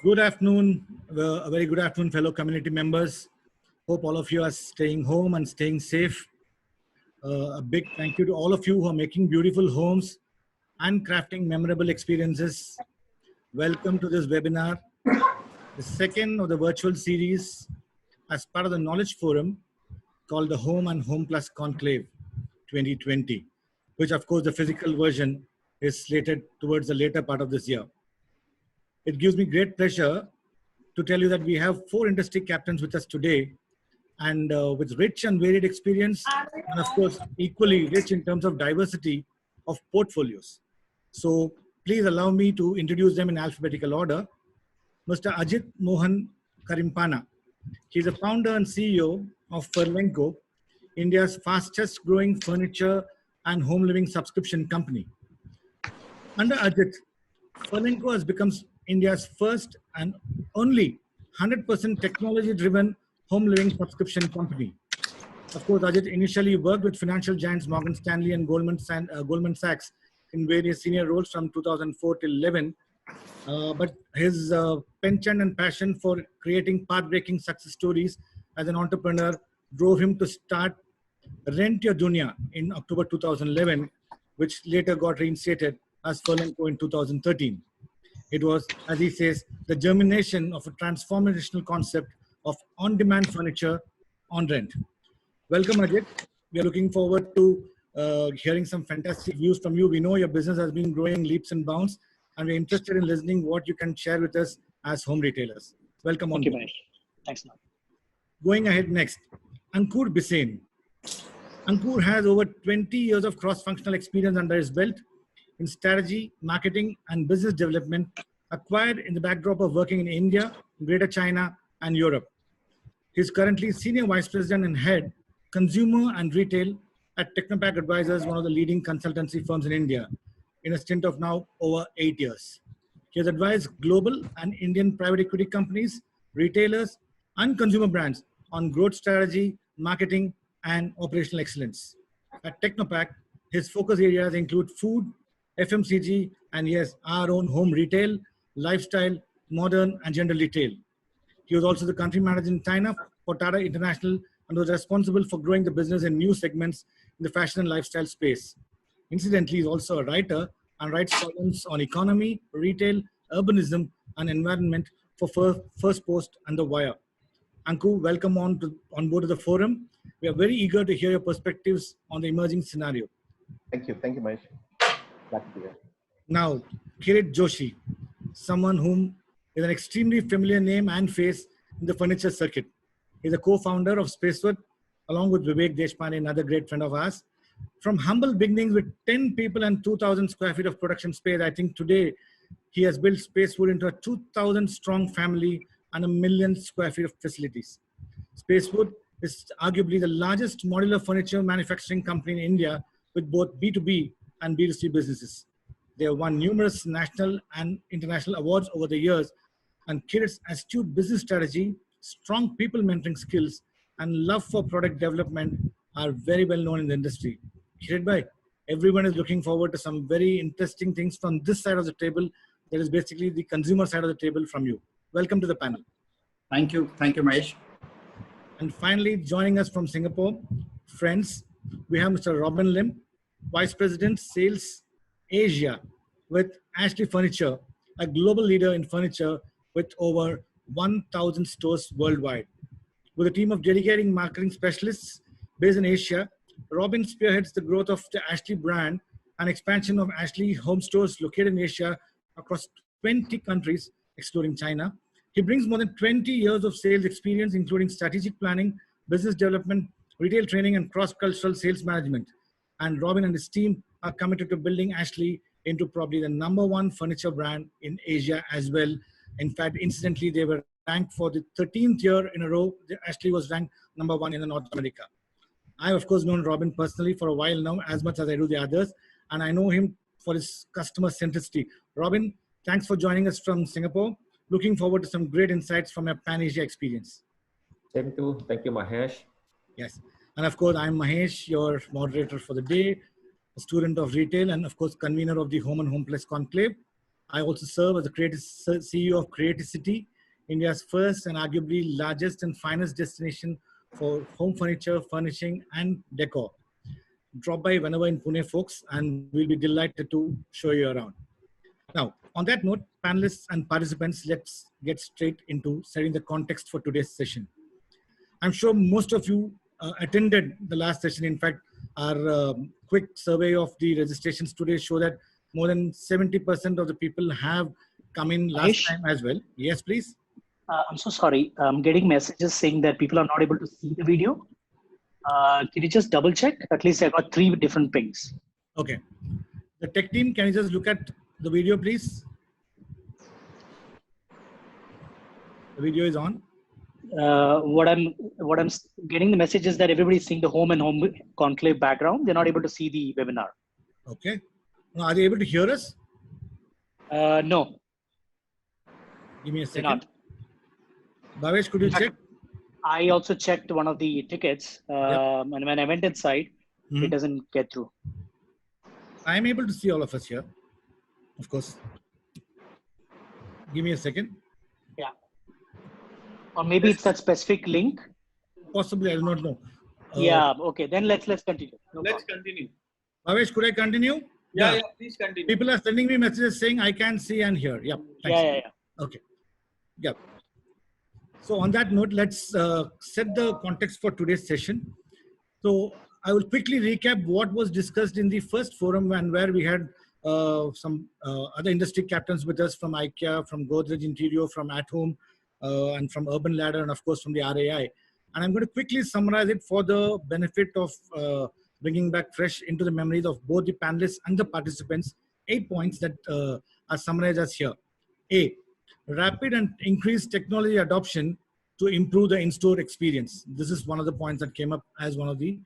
Good afternoon, a very good afternoon, fellow community members. Hope all of you are staying home and staying safe. A big thank you to all of you who are making beautiful homes and crafting memorable experiences. Welcome to this webinar, the second of the virtual series as part of the Knowledge Forum called the Home and Home Plus Conclave 2020, which of course the physical version is slated towards the later part of this year. It gives me great pleasure to tell you that we have 4 industry captains with us today, and with rich and varied experience, and of course equally rich in terms of diversity of portfolios. So please allow me to introduce them in alphabetical order. Mr. Ajit Mohan Karimpana. He is a founder and CEO of Furlenco, India's fastest growing furniture and home living subscription company. Under Ajit, Furlenco has become India's first and only 100% technology-driven home living subscription company. Of course, Ajit initially worked with financial giants Morgan Stanley and Goldman Sachs in various senior roles from 2004 till 11. But his penchant and passion for creating path-breaking success stories as an entrepreneur drove him to start Rent Your Dunya in October 2011, which later got reinstated as Furlenco in 2013. It was, as he says, the germination of a transformational concept of on-demand furniture on rent. Welcome, Ajit. We are looking forward to hearing some fantastic views from you. We know your business has been growing leaps and bounds, and we're interested in listening what you can share with us as home retailers. Welcome on board. Thank you, Mahesh. Thanks, Mark. Going ahead next, Ankur Bisain. Ankur has over 20 years of cross-functional experience under his belt in strategy, marketing, and business development, acquired in the backdrop of working in India, Greater China, and Europe. He is currently Senior Vice President and Head, Consumer and Retail at Technopak Advisors, one of the leading consultancy firms in India, in a stint of now over 8 years. He has advised global and Indian private equity companies, retailers, and consumer brands on growth strategy, marketing, and operational excellence. At Technopak, his focus areas include food, FMCG, and yes, our own home retail, lifestyle, modern, and general retail. He was also the country manager in China for Tata International and was responsible for growing the business in new segments in the fashion and lifestyle space. Incidentally, he's also a writer and writes columns on economy, retail, urbanism, and environment for First Post and The Wire. Ankur, welcome on board of the forum. We are very eager to hear your perspectives on the emerging scenario. Thank you, Mahesh. Glad to be here. Now, Kirit Joshi, someone whom is an extremely familiar name and face in the furniture circuit. He's a co-founder of Spacewood, along with Vivek Deshpande, another great friend of ours. From humble beginnings with 10 people and 2,000 square feet of production space, I think today he has built Spacewood into a 2,000 strong family and 1 million square feet of facilities. Spacewood is arguably the largest modular furniture manufacturing company in India, with both B2B and B2C businesses. They have won numerous national and international awards over the years, and Kirit's astute business strategy, strong people mentoring skills, and love for product development are very well known in the industry. Kirit bhai, everyone is looking forward to some very interesting things from this side of the table, that is basically the consumer side of the table from you. Welcome to the panel. Thank you, Mahesh. And finally, joining us from Singapore, friends, we have Mr. Robin Lim, Vice President, Sales Asia with Ashley Furniture, a global leader in furniture with over 1,000 stores worldwide. With a team of dedicated marketing specialists based in Asia, Robin spearheads the growth of the Ashley brand and expansion of Ashley home stores located in Asia across 20 countries, excluding China. He brings more than 20 years of sales experience, including strategic planning, business development, retail training, and cross-cultural sales management. And Robin and his team are committed to building Ashley into probably the #1 furniture brand in Asia as well. In fact, incidentally, they were ranked for the 13th year in a row. Ashley was ranked #1 in North America. I've, of course, known Robin personally for a while now, as much as I do the others, and I know him for his customer centricity. Robin, thanks for joining us from Singapore. Looking forward to some great insights from your Pan-Asia experience. Thank you, Mahesh. Yes. And of course, I'm Mahesh, your moderator for the day, a student of retail, and of course, convener of the Home and Home Plus Conclave. I also serve as the CEO of Creativity, India's first and arguably largest and finest destination for home furniture, furnishing, and decor. Drop by whenever in Pune, folks, and we'll be delighted to show you around. Now, on that note, panelists and participants, let's get straight into setting the context for today's session. I'm sure most of you attended the last session. In fact, our quick survey of the registrations today show that more than 70% of the people have come in last time as well. Yes, please. I'm so sorry. I'm getting messages saying that people are not able to see the video. Can you just double check? At least I got 3 different pings. Okay. The tech team, can you just look at the video, please? The video is on. What I'm getting the message is that everybody's seeing the home and home conclave background. They're not able to see the webinar. Okay. Now, are they able to hear us? No. Give me a They're second. not. Bhavesh, could you check? I also checked one of the tickets, and when I went inside, it doesn't get through. I'm able to see all of us here, of course. Give me a second. Yeah. Or maybe it's that specific link. Possibly, I do not know. Yeah. Okay. Then let's continue. Let's continue. Bhavesh, could I continue? Yeah, please continue. People are sending me messages saying I can see and hear. Yep. Thanks. Yeah. Okay. Yep. So on that note, let's set the context for today's session. So I will quickly recap what was discussed in the first forum and where we had some other industry captains with us from IKEA, from Godrej Interior, from At Home, and from Urban Ladder, and of course from the RAI. And I'm going to quickly summarize it for the benefit of bringing back fresh into the memories of both the panelists and the participants. 8 points that are summarized as here. A, rapid and increased technology adoption to improve the in-store experience. This is one of the points that came up as one of the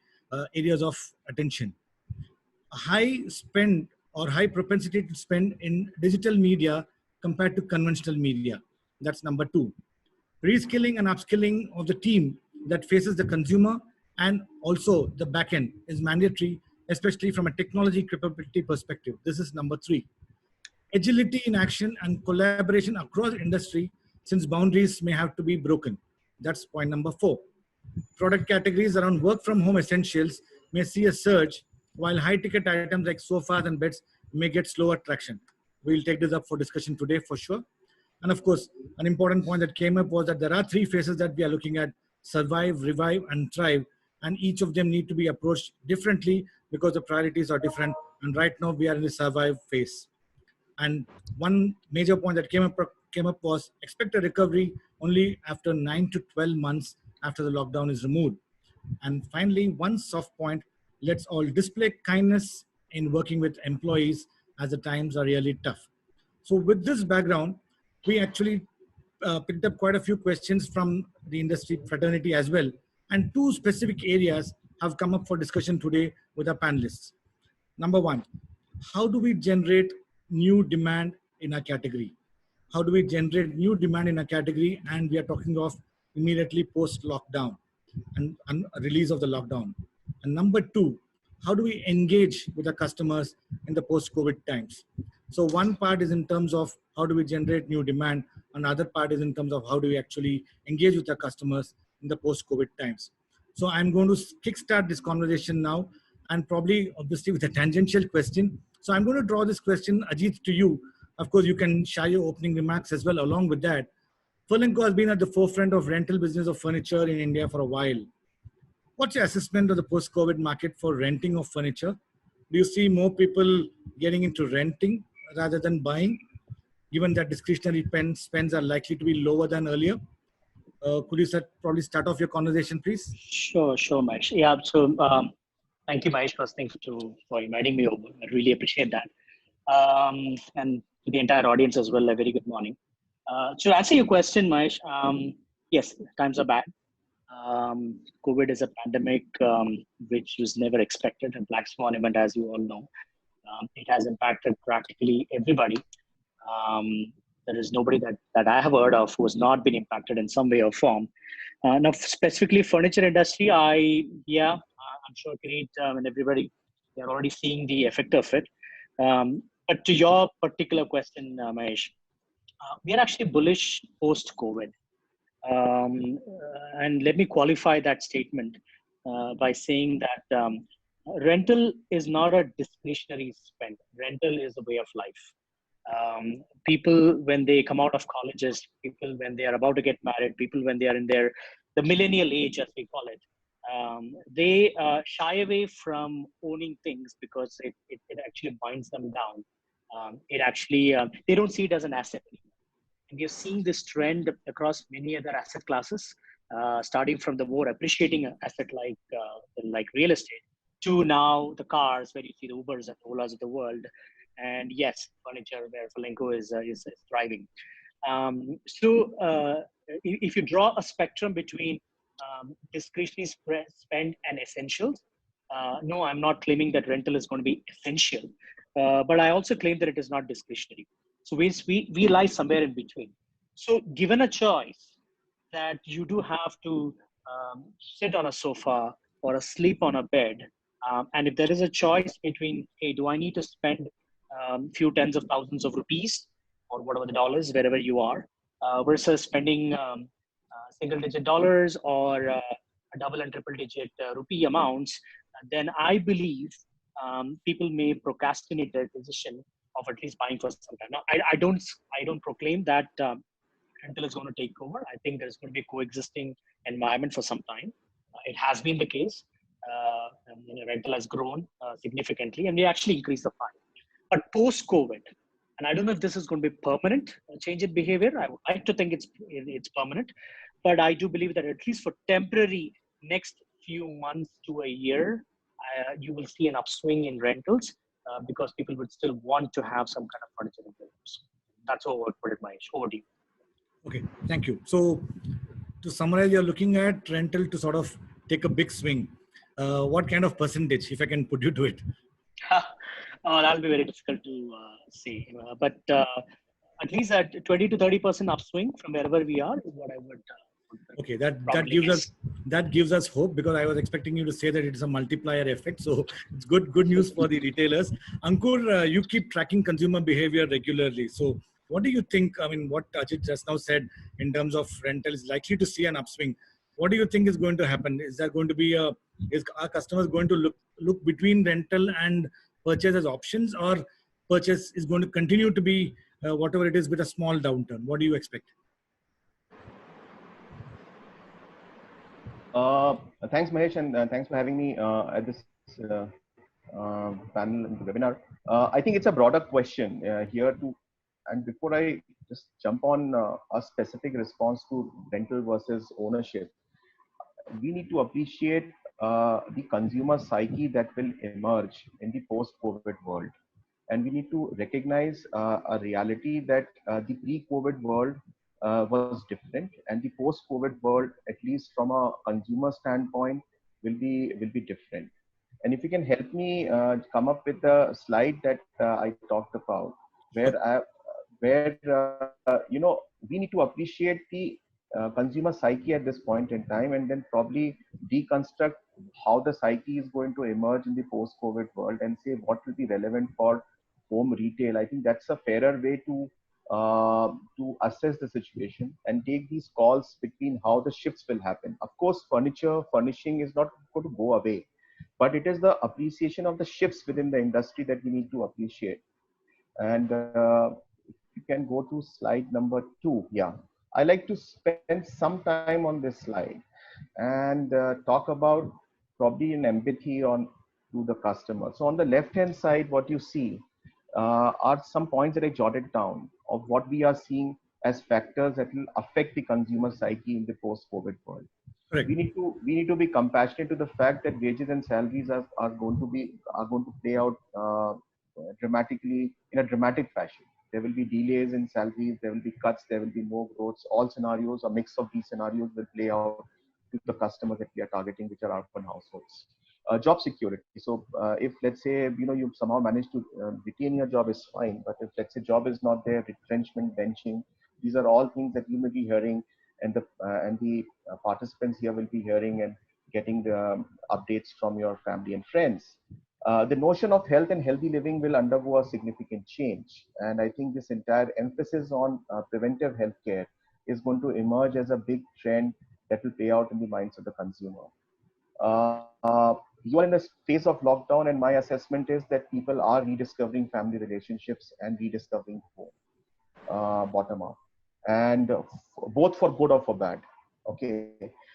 areas of attention. A high spend or high propensity to spend in digital media compared to conventional media. That's number 2. Reskilling and upskilling of the team that faces the consumer and also the backend is mandatory, especially from a technology capability perspective. This is number 3. Agility in action and collaboration across industry, since boundaries may have to be broken. That's point number 4. Product categories around work from home essentials may see a surge, while high ticket items like sofas and beds may get slower traction. We'll take this up for discussion today for sure. And of course, an important point that came up was that there are 3 phases that we are looking at: survive, revive, and thrive. And each of them need to be approached differently because the priorities are different. And right now we are in the survive phase. And one major point that came up was expect a recovery only after 9 to 12 months after the lockdown is removed. And finally, one soft point, let's all display kindness in working with employees as the times are really tough. So with this background, we actually picked up quite a few questions from the industry fraternity as well. And 2 specific areas have come up for discussion today with our panelists. Number 1, how do we generate new demand in a category? How do we generate new demand in a category? And we are talking of immediately post-lockdown and release of the lockdown. And number 2, how do we engage with our customers in the post-COVID times? So one part is in terms of how do we generate new demand. Another part is in terms of how do we actually engage with our customers in the post-COVID times. So I'm going to kickstart this conversation now, and probably obviously with a tangential question. So I'm going to draw this question, Ajit, to you. Of course, you can share your opening remarks as well along with that. Furlenco has been at the forefront of rental business of furniture in India for a while. What's your assessment of the post-COVID market for renting of furniture? Do you see more people getting into renting rather than buying, given that discretionary spends are likely to be lower than earlier? Could you probably start off your conversation, please? Sure, Mahesh. Yeah, so thank you, Mahesh, first thing for inviting me over. I really appreciate that. And to the entire audience as well, a very good morning. To answer your question, Mahesh, yes, times are bad. COVID is a pandemic which was never expected, a black swan event, as you all know. It has impacted practically everybody. There is nobody that I have heard of who has not been impacted in some way or form. Now, specifically furniture industry, I'm sure Kirit and everybody, they're already seeing the effect of it. But to your particular question, Mahesh, we are actually bullish post-COVID. And let me qualify that statement by saying that rental is not a discretionary spend. Rental is a way of life. People, when they come out of colleges, people when they are about to get married, people when they are in the millennial age, as we call it, they shy away from owning things because it actually binds them down. It actually they don't see it as an asset. And we are seeing this trend across many other asset classes, starting from the more appreciating asset like real estate to now the cars, where you see the Ubers and Olas of the world, and yes, furniture where Falenco is thriving. If you draw a spectrum between discretionary spend and essentials, no, I'm not claiming that rental is going to be essential, but I also claim that it is not discretionary. So we lie somewhere in between. So given a choice that you do have to sit on a sofa or sleep on a bed, and if there is a choice between, hey, do I need to spend few tens of thousands of rupees or whatever the dollars wherever you are, versus spending single digit dollars or a double and triple digit rupee amounts, then I believe people may procrastinate their decision of at least buying for some time. Now, I don't proclaim that rental is going to take over. I think there's going to be a coexisting environment for some time. It has been the case. Rental has grown significantly, and we actually increased the pie. But post-COVID, and I don't know if this is going to be permanent change in behavior. I would like to think it's permanent, but I do believe that at least for temporary next few months to a year, you will see an upswing in rentals because people would still want to have some kind of furniture in their homes. That's how I would put it, Mahesh. Over to you. Okay, thank you. So to summarize, you're looking at rental to sort of take a big swing. What kind of percentage, if I can put you to it? That'll be very difficult to say, but at least at 20 to 30% upswing from wherever we are is what I would. Okay, that probably gives us hope, because I was expecting you to say that it's a multiplier effect. So it's good news for the retailers. Ankur, you keep tracking consumer behavior regularly. So what do you think? I mean, what Ajit just now said in terms of rental is likely to see an upswing. What do you think is going to happen? Is there going to be is our customers going to look between rental and purchase as options, or purchase is going to continue to be whatever it is with a small downturn? What do you expect? Thanks, Mahesh, and thanks for having me at this panel and webinar. I think it's a broader question here too. And before I just jump on a specific response to rental versus ownership, we need to appreciate the consumer psyche that will emerge in the post-COVID world. And we need to recognize a reality that the pre-COVID world was different, and the post-COVID world, at least from a consumer standpoint, will be different. And if you can help me come up with a slide that I talked about, where we need to appreciate the consumer psyche at this point in time, and then probably deconstruct how the psyche is going to emerge in the post-COVID world, and say what will be relevant for home retail. I think that's a fairer way to assess the situation and take these calls between how the shifts will happen. Of course, furniture furnishing is not going to go away, but it is the appreciation of the shifts within the industry that we need to appreciate. And you can go to slide number 2. Yeah, I like to spend some time on this slide and talk about probably an empathy on to the customer. So on the left hand side, what you see are some points that I jotted down of what we are seeing as factors that will affect the consumer psyche in the post-COVID world. Correct. We need to be compassionate to the fact that wages and salaries are going to play out dramatically in a dramatic fashion. There will be delays in salaries, there will be cuts, there will be more growths. All scenarios, a mix of these scenarios will play out to the customers that we are targeting, which are urban households. Job security. So if let's say you somehow managed to retain your job, is fine. But if let's say job is not there, retrenchment, benching, these are all things that you may be hearing, and the participants here will be hearing and getting the updates from your family and friends. The notion of health and healthy living will undergo a significant change. And I think this entire emphasis on preventive healthcare is going to emerge as a big trend that will play out in the minds of the consumer. You are in a phase of lockdown, and my assessment is that people are rediscovering family relationships and rediscovering home, bottom up, and both for good or for bad. Okay,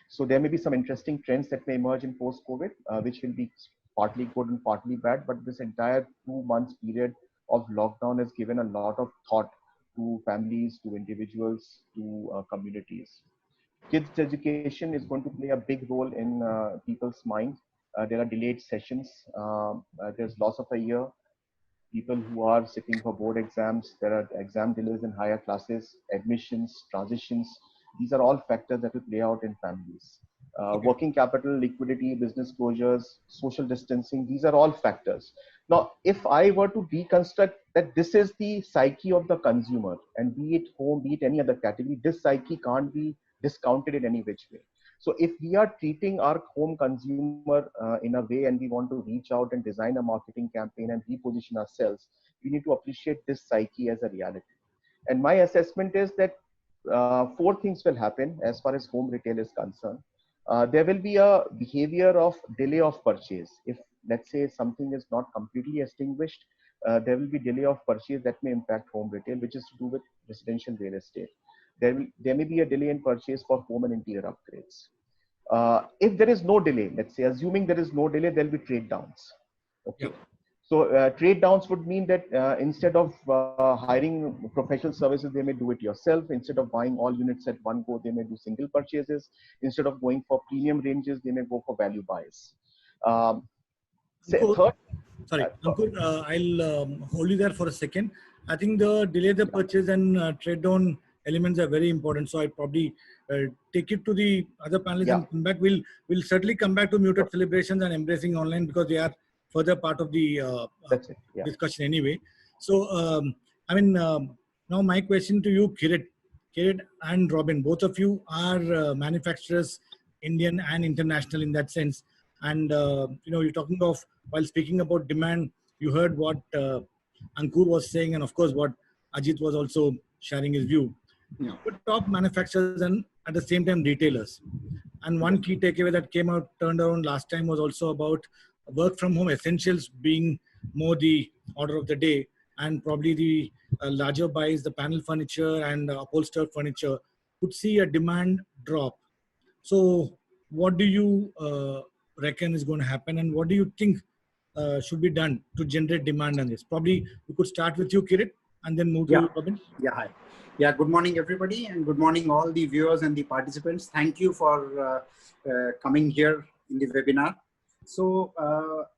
so there may be some interesting trends that may emerge in post-COVID, which will be partly good and partly bad. But this entire 2 months period of lockdown has given a lot of thought to families, to individuals, to communities. Kids education is going to play a big role in people's minds. There are delayed sessions. There's loss of a year. People who are sitting for board exams, there are exam delays in higher classes, admissions, transitions. These are all factors that will play out in families. Working capital, liquidity, business closures, social distancing, these are all factors. Now, if I were to deconstruct that this is the psyche of the consumer, and be it home, be it any other category, this psyche can't be discounted in any which way. So if we are treating our home consumer in a way, and we want to reach out and design a marketing campaign and reposition ourselves, we need to appreciate this psyche as a reality. And my assessment is that 4 things will happen as far as home retail is concerned. There will be a behavior of delay of purchase. If, let's say, something is not completely extinguished, there will be delay of purchase that may impact home retail, which is to do with residential real estate. There may be a delay in purchase for home and interior upgrades. If there is no delay, let's say, assuming there is no delay, there will be trade downs. Okay. Yep. So trade downs would mean that instead of hiring professional services, they may do it yourself. Instead of buying all units at one go, they may do single purchases. Instead of going for premium ranges, they may go for value buys. Ankur, I'll hold you there for a second. I think the delay the purchase and trade down elements are very important. So I probably take it to the other panelists and come back. We'll certainly come back to muted celebrations and embracing online, because they are further part of the discussion anyway. So now my question to you, Kirit and Robin, both of you are manufacturers, Indian and international in that sense. And you're talking of, while speaking about demand, you heard what Ankur was saying, and of course what Ajit was also sharing his view. Yeah. But top manufacturers and at the same time retailers. And one key takeaway that turned around last time was also about work from home essentials being more the order of the day, and probably the larger buys, the panel furniture and upholstered furniture would see a demand drop. So what do you reckon is going to happen, and what do you think should be done to generate demand on this? Probably we could start with you, Kirit, and then move to you, Robin. Yeah, hi. Yeah, good morning, everybody, and good morning, all the viewers and the participants. Thank you for coming here in the webinar. So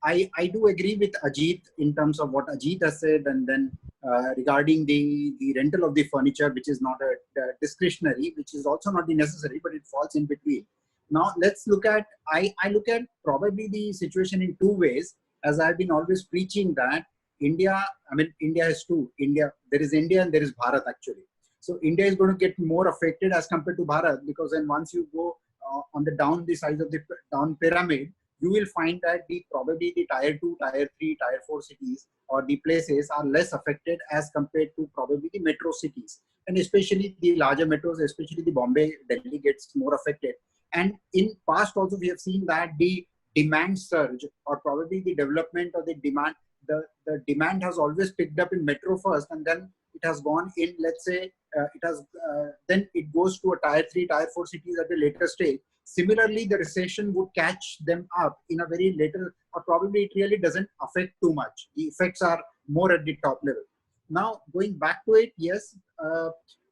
I do agree with Ajit in terms of what Ajit has said, and then regarding the rental of the furniture, which is not a discretionary, which is also not the necessary, but it falls in between. Now let's look at, I look at probably the situation in two ways, as I've been always preaching that India has two. There is India and there is Bharat actually. So India is going to get more affected as compared to Bharat, because then once you go on the size of the down pyramid, you will find that probably the tier 2, tier 3, tier 4 cities or the places are less affected as compared to probably the metro cities. And especially the larger metros, especially the Bombay, Delhi gets more affected. And in past also we have seen that the demand surge, or probably the development of the demand, the demand has always picked up in metro first, and then it has gone in, let's say, then it goes to a tier 3, tier 4 cities at a later stage. Similarly, the recession would catch them up in a very later, or probably it really doesn't affect too much. The effects are more at the top level. Now, going back to it, yes,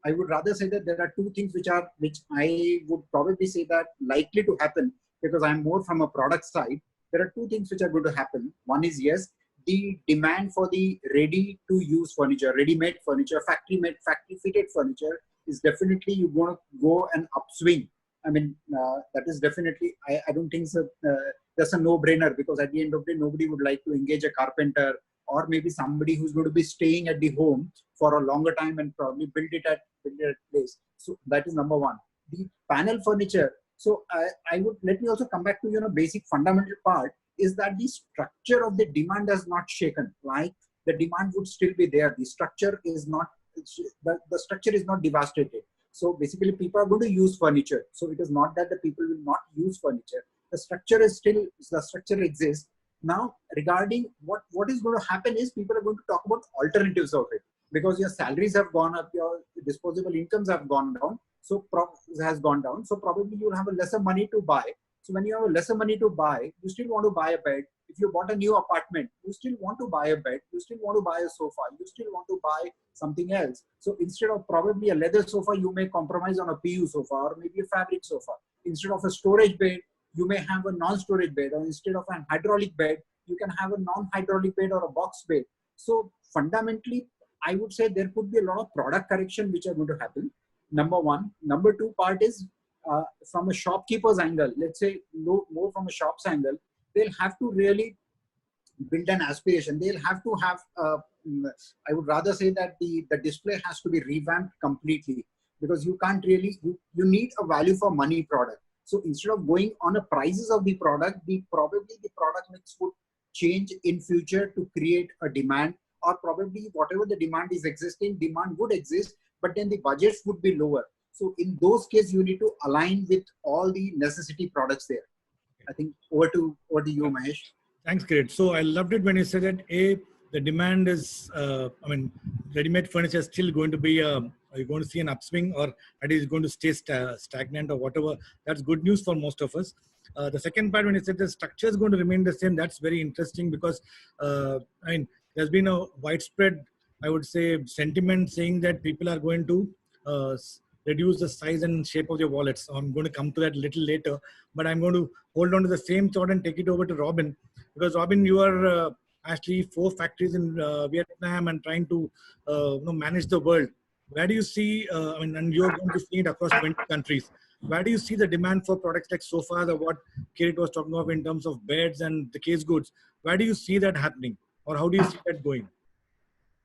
I would rather say that there are two things which I would probably say that likely to happen, because I'm more from a product side. There are two things which are going to happen. One is, yes, the demand for the ready-to-use furniture, ready-made furniture, factory-made, factory-fitted furniture is definitely you're going to go an upswing. I mean, that is definitely, I don't think so, that's a no-brainer, because at the end of the day, nobody would like to engage a carpenter or maybe somebody who's going to be staying at the home for a longer time and probably build it at place. So that is number one. The panel furniture. So I would, let me also come back to, basic fundamental part. is that the structure of the demand has not shaken. Like the demand would still be there. The structure is not, the structure is not devastated. So basically people are going to use furniture. So it is not that the people will not use furniture. The structure is still, the structure exists. Now regarding what is going to happen is people are going to talk about alternatives of it, because your salaries have gone up, your disposable incomes have gone down. So has gone down. So probably you'll have a lesser money to buy. So when you have a lesser money to buy, you still want to buy a bed. If you bought a new apartment, you still want to buy a bed. You still want to buy a sofa. You still want to buy something else. So instead of probably a leather sofa, you may compromise on a PU sofa or maybe a fabric sofa. Instead of a storage bed, you may have a non-storage bed, or instead of an hydraulic bed, you can have a non-hydraulic bed or a box bed. So fundamentally, I would say there could be a lot of product correction which are going to happen. Number one. Number two part is from a shopkeeper's angle, let's say more from a shop's angle, they'll have to really build an aspiration. They'll have to have, I would rather say that the display has to be revamped completely, because you can't really, you need a value for money product. So instead of going on the prices of the product, probably the product mix would change in future to create a demand, or probably whatever the demand is existing, demand would exist, but then the budgets would be lower. So in those cases, you need to align with all the necessity products there. I think over to you, Mahesh. Thanks, great. So I loved it when you said that the demand is, ready-made furniture is still going to be, are you going to see an upswing, or it is going to stay stagnant or whatever? That's good news for most of us. The second part, when you said the structure is going to remain the same, that's very interesting, because there's been a widespread, I would say, sentiment saying that people are going to reduce the size and shape of their wallets. So I'm going to come to that a little later, but I'm going to hold on to the same thought and take it over to Robin, because Robin, you are actually 4 factories in Vietnam and trying to manage the world. Where do you see, and you're going to see it across 20 countries. Where do you see the demand for products like sofas, or what Kirit was talking of in terms of beds and the case goods? Where do you see that happening, or how do you see that going?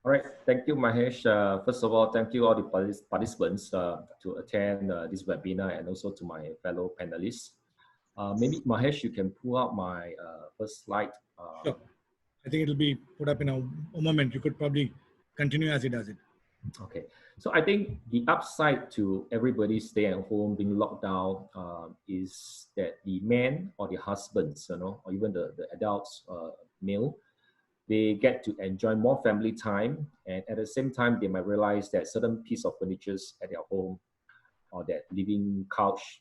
All right, thank you, Mahesh. First of all, thank you all the participants to attend this webinar, and also to my fellow panelists. Maybe Mahesh, you can pull out my first slide. Sure. I think it'll be put up in a moment. You could probably continue as he does it. Okay, so I think the upside to everybody staying at home, being locked down, is that the men or the husbands, or even the adults, male, they get to enjoy more family time, and at the same time, they might realize that certain piece of furniture at their home, or that living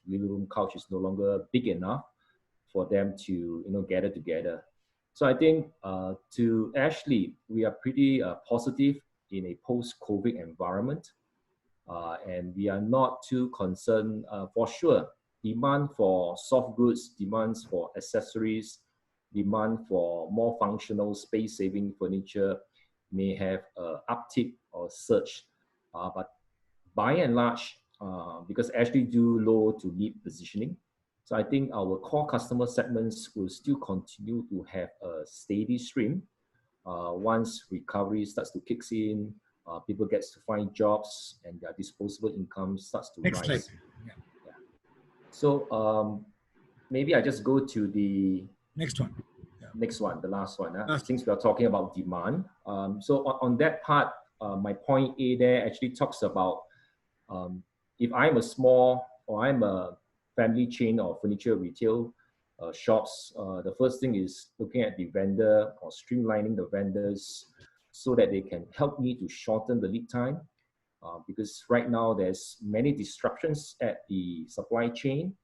room couch is no longer big enough for them to gather together. So I think to Ashley, we are pretty positive in a post-COVID environment, and we are not too concerned. For sure, demand for soft goods, demands for accessories, demand for more functional space-saving furniture may have an uptick or surge, but by and large, because Ashley do low to mid positioning, so I think our core customer segments will still continue to have a steady stream. Once recovery starts to kick in, people get to find jobs, and their disposable income starts to Next rise. slide. Yeah. So maybe I just go to the Next one. Next one, the last one. Since we are talking about demand, so on that part, my point A there actually talks about if I'm a small, or I'm a family chain of furniture retail shops, the first thing is looking at the vendor, or streamlining the vendors so that they can help me to shorten the lead time, because right now there's many disruptions at the supply chain.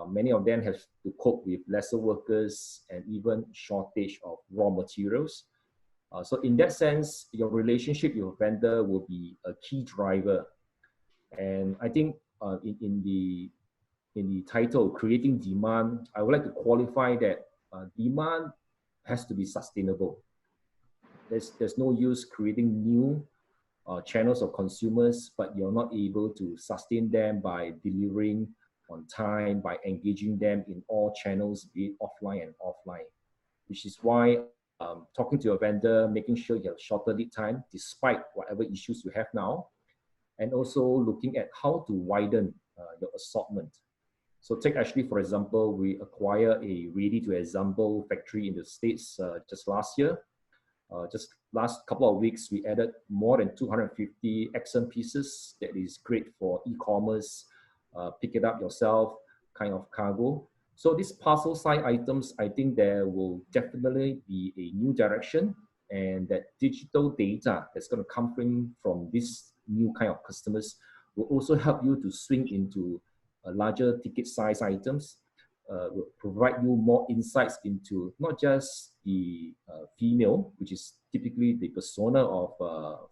Many of them have to cope with lesser workers and even shortage of raw materials. So in that sense, your relationship with your vendor will be a key driver. And I think in the title, Creating Demand, I would like to qualify that demand has to be sustainable. There's no use creating new channels of consumers, but you're not able to sustain them by delivering on time, by engaging them in all channels, be it offline and offline, which is why talking to your vendor, making sure you have shorter lead time despite whatever issues you have now, and also looking at how to widen your assortment. So take actually, for example, we acquire a ready-to-assemble factory in the States just last year. Just last couple of weeks, we added more than 250 XM pieces that is great for e-commerce, pick it up yourself kind of cargo. So these parcel size items, I think there will definitely be a new direction, and that digital data that's going to come from this new kind of customers will also help you to swing into larger ticket size items, will provide you more insights into not just the female, which is typically the persona of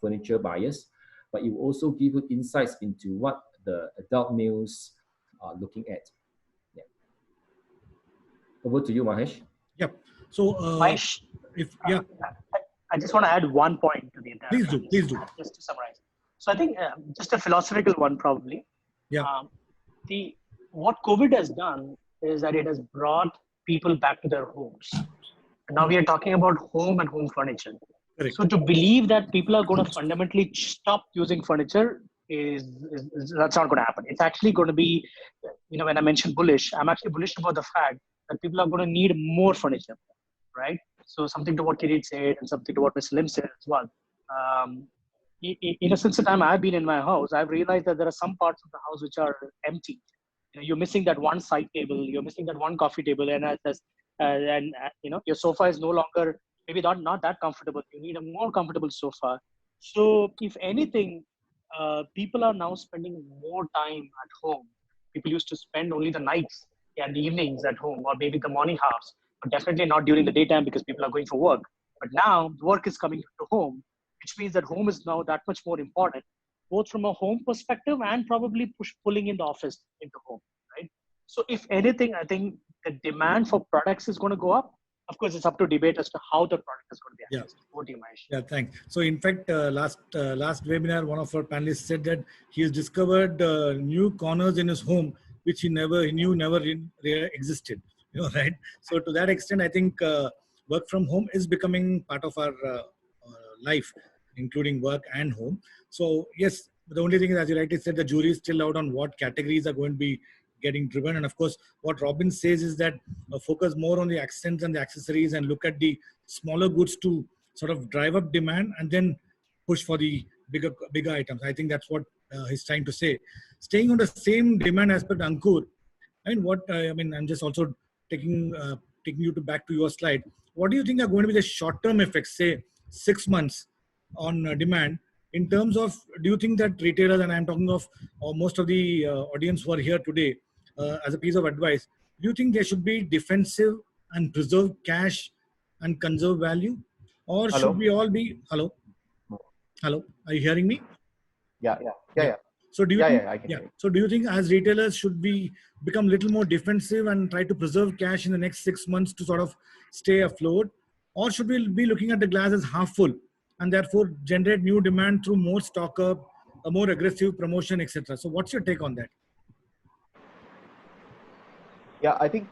furniture buyers, but it will also give you insights into what the adult males are looking at. Yeah. Over to you, Mahesh. Yep. So, Mahesh, I just want to add one point to the entire. Please do. Just to summarize. So I think just a philosophical one probably. Yeah. What COVID has done is that it has brought people back to their homes. And now we are talking about home and home furniture. Correct. So to believe that people are going to fundamentally stop using furniture is that's not going to happen. It's actually going to be, when I mentioned bullish, I'm actually bullish about the fact that people are going to need more furniture, right? So something to what Kirit said and something to what Mr. Lim said as well. Since the time I've been in my house, I've realized that there are some parts of the house which are empty. You're missing that one side table, you're missing that one coffee table, and your sofa is no longer maybe not that comfortable. You need a more comfortable sofa. So if anything, people are now spending more time at home. People used to spend only the nights and the evenings at home, or maybe the morning hours, but definitely not during the daytime because people are going for work. But now work is coming to home, which means that home is now that much more important, both from a home perspective and probably pulling in the office into home, right? So if anything, I think the demand for products is going to go up. Of course, it's up to debate as to how the product is going to be accessed. Over to you, Mahesh. Yeah, thanks. So in fact, last webinar, one of our panelists said that he has discovered new corners in his home, which he never existed, right? So to that extent, I think work from home is becoming part of our life, including work and home. So yes, the only thing is, as you rightly said, the jury is still out on what categories are going to be getting driven. And of course, what Robin says is that focus more on the accents and the accessories and look at the smaller goods to sort of drive up demand and then push for the bigger items. I think that's what he's trying to say. Staying on the same demand aspect, Ankur, I'm just also taking you back to your slide. What do you think are going to be the short-term effects, say 6 months on demand, in terms of, do you think that retailers, and I'm talking of most of the audience who are here today, as a piece of advice, do you think they should be defensive and preserve cash and conserve value? Or should we all be, hello, are you hearing me? Yeah. So do you think, So do you think as retailers should we become a little more defensive and try to preserve cash in the next 6 months to sort of stay afloat? Or should we be looking at the glass as half full and therefore generate new demand through more stock up, a more aggressive promotion, etc.? So what's your take on that? Yeah, I think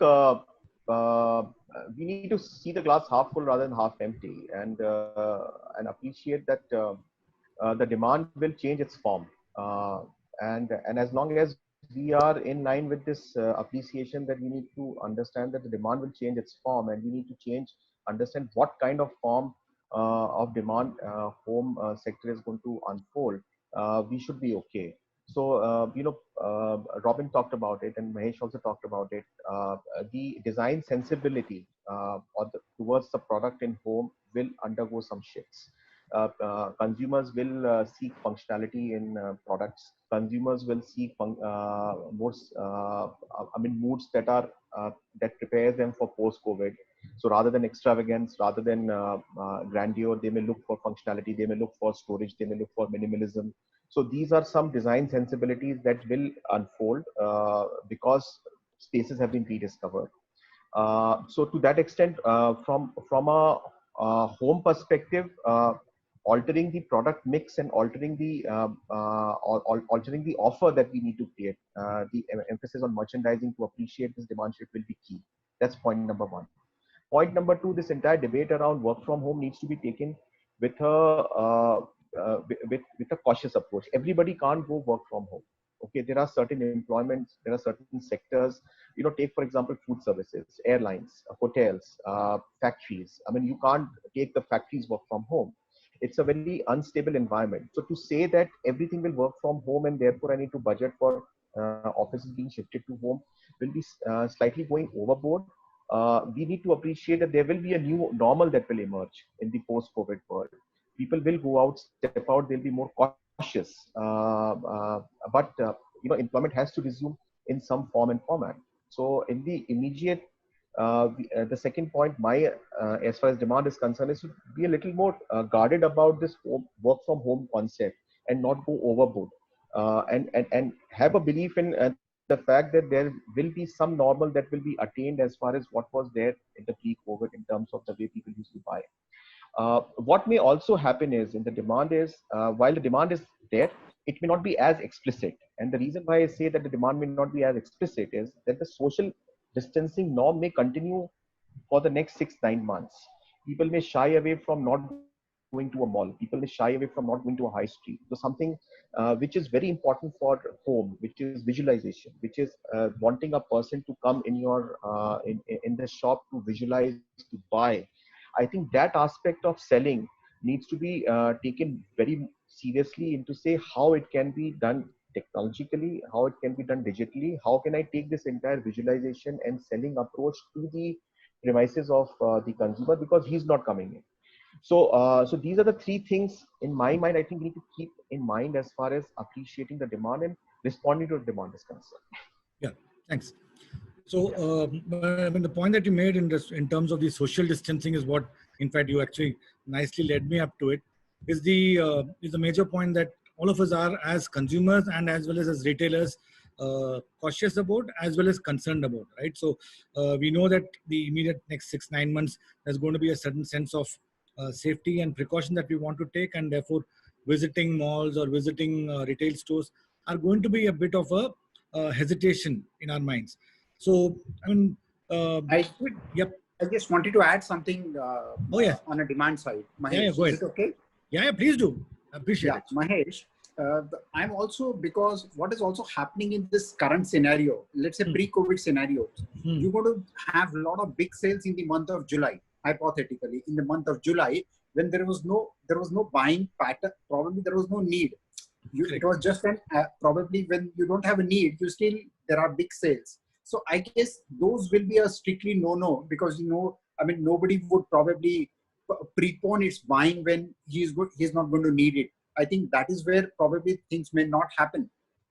we need to see the glass half full rather than half empty, and appreciate that the demand will change its form. And as long as we are in line with this appreciation that we need to understand that the demand will change its form, and we need to understand what kind of form of demand home sector is going to unfold, we should be okay. So, Robin talked about it and Mahesh also talked about it. The design sensibility towards the product in home will undergo some shifts. Consumers will seek functionality in products. Consumers will seek moods that prepare them for post-COVID. So rather than extravagance, rather than grandeur, they may look for functionality. They may look for storage. They may look for minimalism. So these are some design sensibilities that will unfold because spaces have been rediscovered. So to that extent, from a home perspective, altering the product mix and altering the offer that we need to create, the emphasis on merchandising to appreciate this demand shift will be key. That's point number one. Point number two, this entire debate around work from home needs to be taken with a cautious approach. Everybody can't go work from home. Okay, there are certain employments, there are certain sectors. Take for example food services, airlines, hotels, factories. I mean, you can't take the factories work from home. It's a very unstable environment. So to say that everything will work from home and therefore I need to budget for offices being shifted to home will be slightly going overboard. We need to appreciate that there will be a new normal that will emerge in the post-COVID world. People will go out, step out, they'll be more cautious. But employment has to resume in some form and format. So in the immediate, the second point, as far as demand is concerned, is to be a little more guarded about this work from home concept and not go overboard. And have a belief in the fact that there will be some normal that will be attained as far as what was there in the pre-COVID in terms of the way people used to buy. What may also happen is in the demand is while the demand is there, it may not be as explicit. And the reason why I say that the demand may not be as explicit is that the social distancing norm may continue for the next 6-9 months. People may shy away from not going to a mall. People may shy away from not going to a high street. So something which is very important for home, which is visualization, which is wanting a person to come in your in the shop to visualize, to buy. I think that aspect of selling needs to be taken very seriously into say how it can be done technologically, how it can be done digitally, how can I take this entire visualization and selling approach to the premises of the consumer because he's not coming in. So these are the three things in my mind. I think we need to keep in mind as far as appreciating the demand and responding to the demand is concerned. Yeah, thanks. So, I mean, the point that you made in terms of the social distancing is what, in fact, you actually nicely led me up to it. Is the major point that all of us are as consumers and as well as retailers cautious about as well as concerned about, right? So, we know that the immediate next 6-9 months there's going to be a certain sense of safety and precaution that we want to take, and therefore visiting malls or visiting retail stores are going to be a bit of a hesitation in our minds. So, I mean, yep. I just wanted to add something on a demand side. Mahesh, go ahead. is it okay? Yeah, please do. Appreciate it. Mahesh, I'm also, because what is also happening in this current scenario, let's say pre-COVID scenario, you're going to have a lot of big sales in the month of July, hypothetically, in the month of July, when there was no buying pattern, probably there was no need. It was just probably when you don't have a need, there are big sales. So I guess those will be a strictly no-no because, nobody would probably prepone its buying when he's not going to need it. I think that is where probably things may not happen.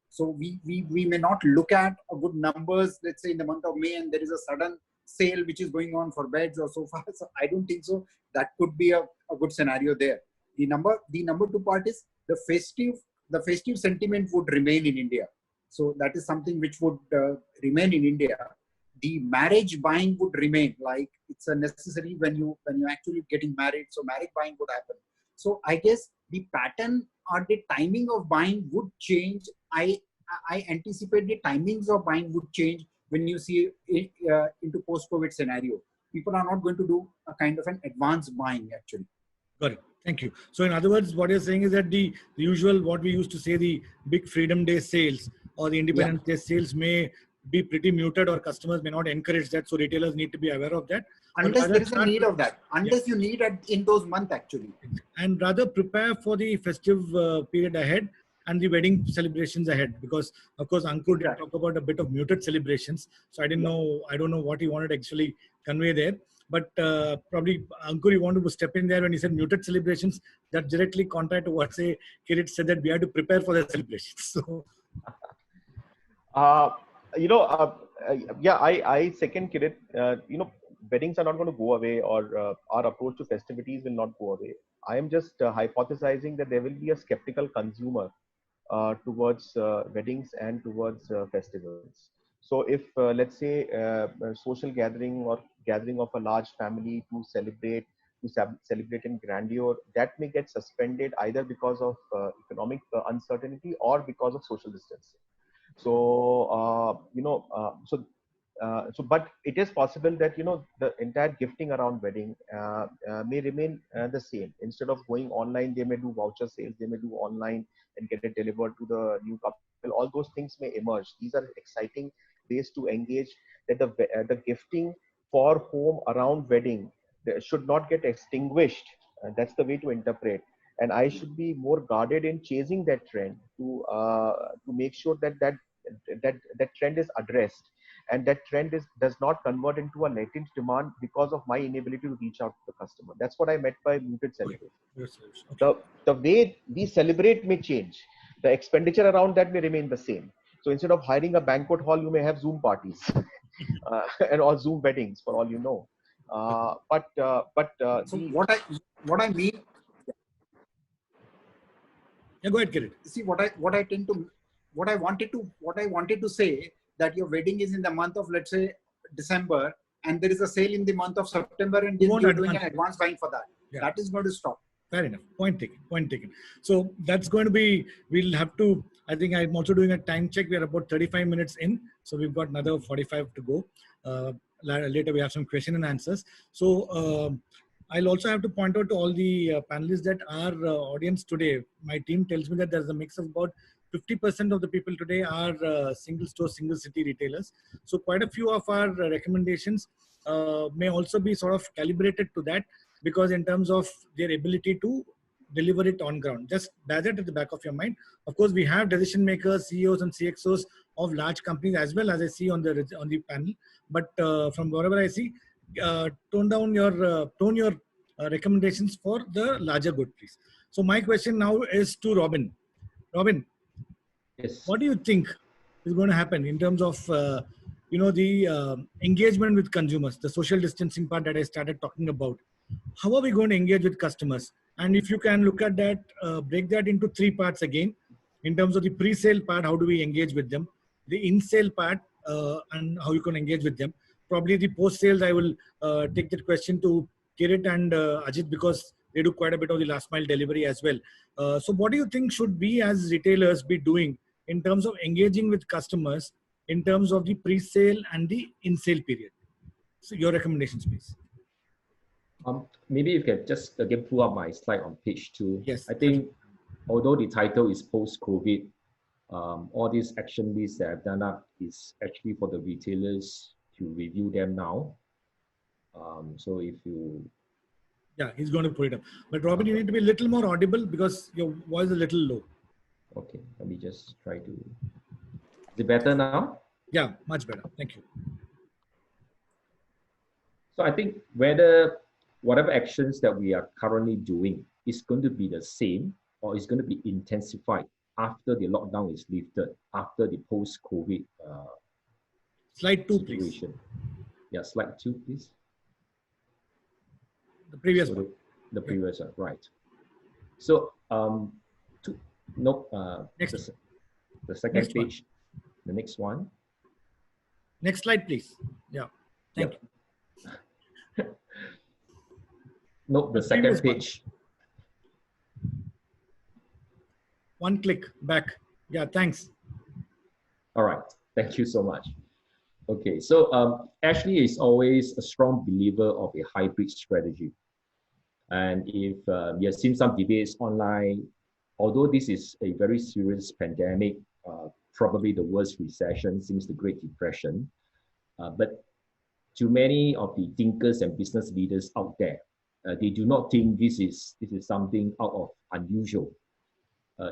So we may not look at a good numbers, let's say in the month of May, and there is a sudden sale which is going on for beds or sofas. So I don't think so. That could be a good scenario there. The number two part is the festive sentiment would remain in India. So that is something which would remain in India. The marriage buying would remain, like it's a necessary when you actually getting married. So marriage buying would happen. So I guess the pattern or the timing of buying would change. I anticipate the timings of buying would change when you see it, into post-COVID scenario. People are not going to do a kind of an advanced buying actually. Got it. Thank you. So in other words, what you're saying is that the usual, what we used to say, the big Freedom Day sales or the Independence Day sales may be pretty muted, or customers may not encourage that. So retailers need to be aware of that. Unless there is a need of that. Unless you need it in those months actually. And rather prepare for the festive period ahead and the wedding celebrations ahead. Because of course, Ankur did talk about a bit of muted celebrations. So I don't know what he wanted to actually convey there. But probably, Ankur, you wanted to step in there when he said muted celebrations. That directly contrary to what Kirit said, that we have to prepare for the celebrations. So, I second Kirit. Weddings are not going to go away, or our approach to festivities will not go away. I am just hypothesizing that there will be a skeptical consumer towards weddings and towards festivals. So if let's say a social gathering or gathering of a large family to celebrate in grandeur, that may get suspended either because of economic uncertainty or because of social distancing. So but it is possible that the entire gifting around wedding may remain the same. Instead of going online, they may do voucher sales, they may do online and get it delivered to the new couple. All those things may emerge. These are exciting ways to engage, that the gifting for home around wedding should not get extinguished. That's the way to interpret. And I should be more guarded in chasing that trend to make sure that trend is addressed, and that trend does not convert into a latent demand because of my inability to reach out to the customer. That's what I meant by muted celebration. Okay. The way we celebrate may change. The expenditure around that may remain the same. So instead of hiring a banquet hall, you may have Zoom parties and or Zoom weddings, for all you know. So what I mean. Yeah, go ahead, Kirit. See, what I wanted to say, that your wedding is in the month of, let's say, December, and there is a sale in the month of September, and you're doing an advance buying for that. Yeah. That is going to stop. Fair enough. Point taken. So that's going to be, we'll have to, I think I'm also doing a time check. We are about 35 minutes in. So we've got another 45 to go. Later we have some question and answers. So I'll also have to point out to all the panelists that our audience today, my team tells me that there's a mix of about 50% of the people today are single store, single city retailers. So quite a few of our recommendations may also be sort of calibrated to that, because in terms of their ability to deliver it on ground. Just bear that at the back of your mind. Of course, we have decision makers, CEOs and CXOs of large companies as well, as I see on the panel. But from whatever I see, tone your recommendations for the larger good, please. So my question now is to Robin. Robin, yes, what do you think is going to happen in terms of the engagement with consumers, the social distancing part that I started talking about? How are we going to engage with customers? And if you can look at that, break that into 3 parts again. In terms of the pre-sale part, how do we engage with them? The in-sale part, and how you can engage with them. Probably the post-sales, I will take that question to Kirit and Ajit, because they do quite a bit of the last mile delivery as well. So what do you think should we as retailers be doing in terms of engaging with customers in terms of the pre-sale and the in-sale period? So your recommendations, please. Maybe you can just again pull up my slide on page 2. Yes. I think although the title is post-COVID, all these action lists that I've done up is actually for the retailers to review them now. So if you... Yeah, he's going to put it up. But Robin, you need to be a little more audible because your voice is a little low. Okay, let me just try to... Is it better now? Yeah, much better. Thank you. So I think whatever actions that we are currently doing is going to be the same, or is going to be intensified after the lockdown is lifted, after the post-COVID slide 2, situation. Please. Yeah, slide 2, please. The previous one. The previous one, right. So, next. The second next page, one. The next one. Next slide, please. Yeah, thank you. No, the second page. One click back. Yeah, thanks. All right, thank you so much. Okay, so Ashley is always a strong believer of a hybrid strategy. And if we have seen some debates online, although this is a very serious pandemic, probably the worst recession since the Great Depression, but to many of the thinkers and business leaders out there, they do not think this is something out of unusual.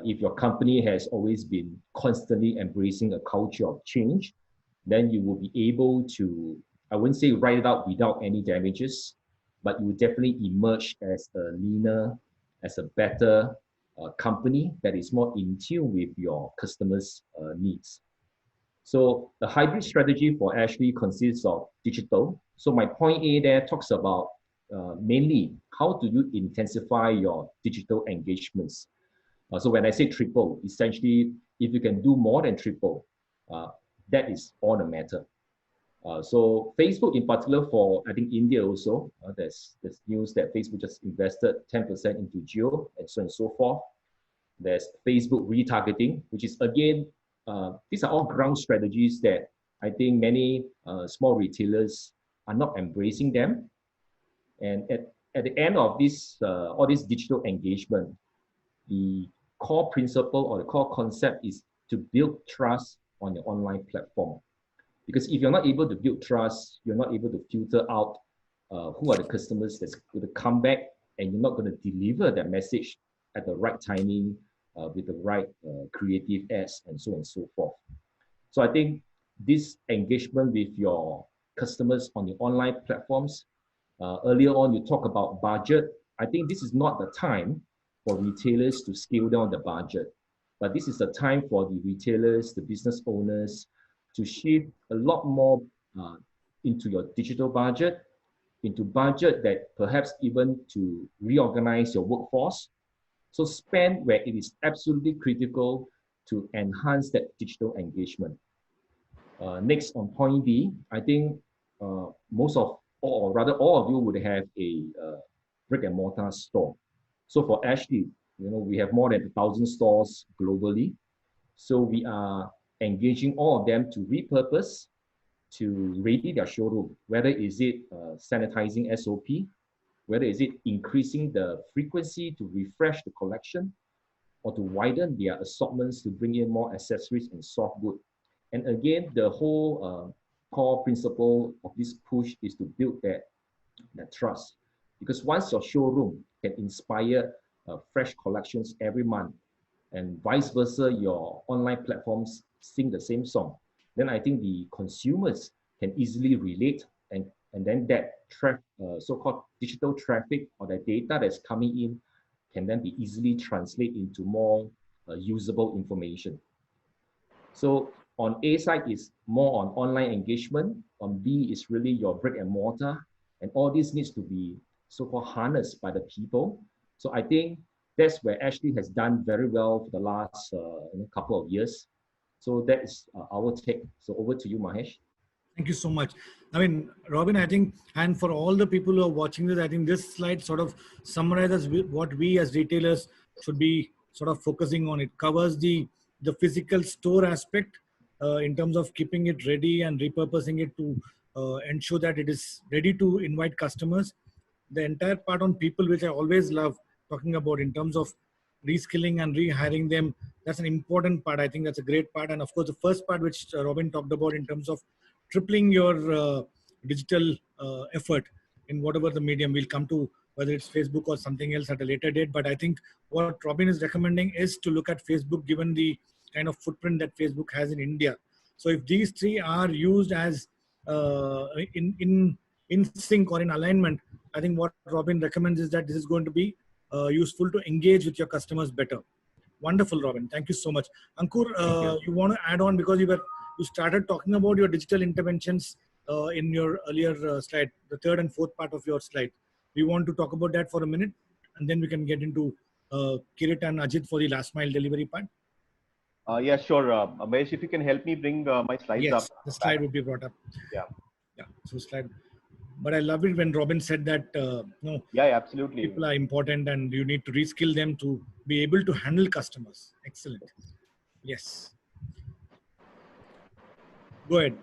If your company has always been constantly embracing a culture of change, then you will be able to, I wouldn't say write it out without any damages, but you will definitely emerge as a leaner, as a better company that is more in tune with your customers' needs. So the hybrid strategy for Ashley consists of digital. So my point A there talks about mainly how do you intensify your digital engagements. So when I say triple, essentially, if you can do more than triple, that is all the matter. So Facebook in particular for, I think India also, there's news that Facebook just invested 10% into Jio and so on and so forth. There's Facebook retargeting, which is again, these are all ground strategies that I think many small retailers are not embracing them. And at the end of this, all this digital engagement, the core principle or the core concept is to build trust on your online platform. Because if you're not able to build trust, you're not able to filter out who are the customers that's going to come back, and you're not going to deliver that message at the right timing with the right creative ads and so on and so forth. So I think this engagement with your customers on the online platforms, earlier on you talk about budget. I think this is not the time for retailers to scale down the budget, but this is the time for the retailers, the business owners, to shift a lot more into your digital budget, into budget that perhaps even to reorganize your workforce. So spend where it is absolutely critical to enhance that digital engagement. Next, on point B, I think most of, or rather all of you would have a brick and mortar store. So for Ashley, we have more than 1,000 stores globally. So we are engaging all of them to repurpose, to ready their showroom, whether is it sanitizing SOP, whether is it increasing the frequency to refresh the collection, or to widen their assortments to bring in more accessories and soft goods. And again, the whole core principle of this push is to build that trust. Because once your showroom can inspire fresh collections every month, and vice versa, your online platforms sing the same song, then I think the consumers can easily relate, and then that so-called digital traffic or the data that's coming in can then be easily translated into more usable information. So on A side is more on online engagement, on B is really your brick and mortar, and all this needs to be so-called harnessed by the people. So I think that's where Ashley has done very well for the last couple of years. So that is our take. So over to you, Mahesh. Thank you so much. I mean, Robin, I think, and for all the people who are watching this, I think this slide sort of summarizes what we as retailers should be sort of focusing on. It covers the physical store aspect in terms of keeping it ready and repurposing it to ensure that it is ready to invite customers. The entire part on people, which I always love talking about in terms of reskilling and rehiring them, that's an important part. I think that's a great part. And of course, the first part, which Robin talked about in terms of tripling your digital effort in whatever the medium, we'll come to whether it's Facebook or something else at a later date. But I think what Robin is recommending is to look at Facebook, given the kind of footprint that Facebook has in India. So if these three are used as in sync or in alignment, I think what Robin recommends is that this is going to be useful to engage with your customers better. Wonderful, Robin. Thank you so much. Ankur, you want to add on, because you started talking about your digital interventions in your earlier slide, the third and fourth part of your slide. We want to talk about that for a minute, and then we can get into Kirit and Ajit for the last mile delivery part. Yeah, sure. Mahesh, if you can help me bring my slides up. Yes, the slide would be brought up. Yeah. Yeah, so slide. But I love it when Robin said that yeah, absolutely. People are important and you need to reskill them to be able to handle customers. Excellent. Yes. Go ahead.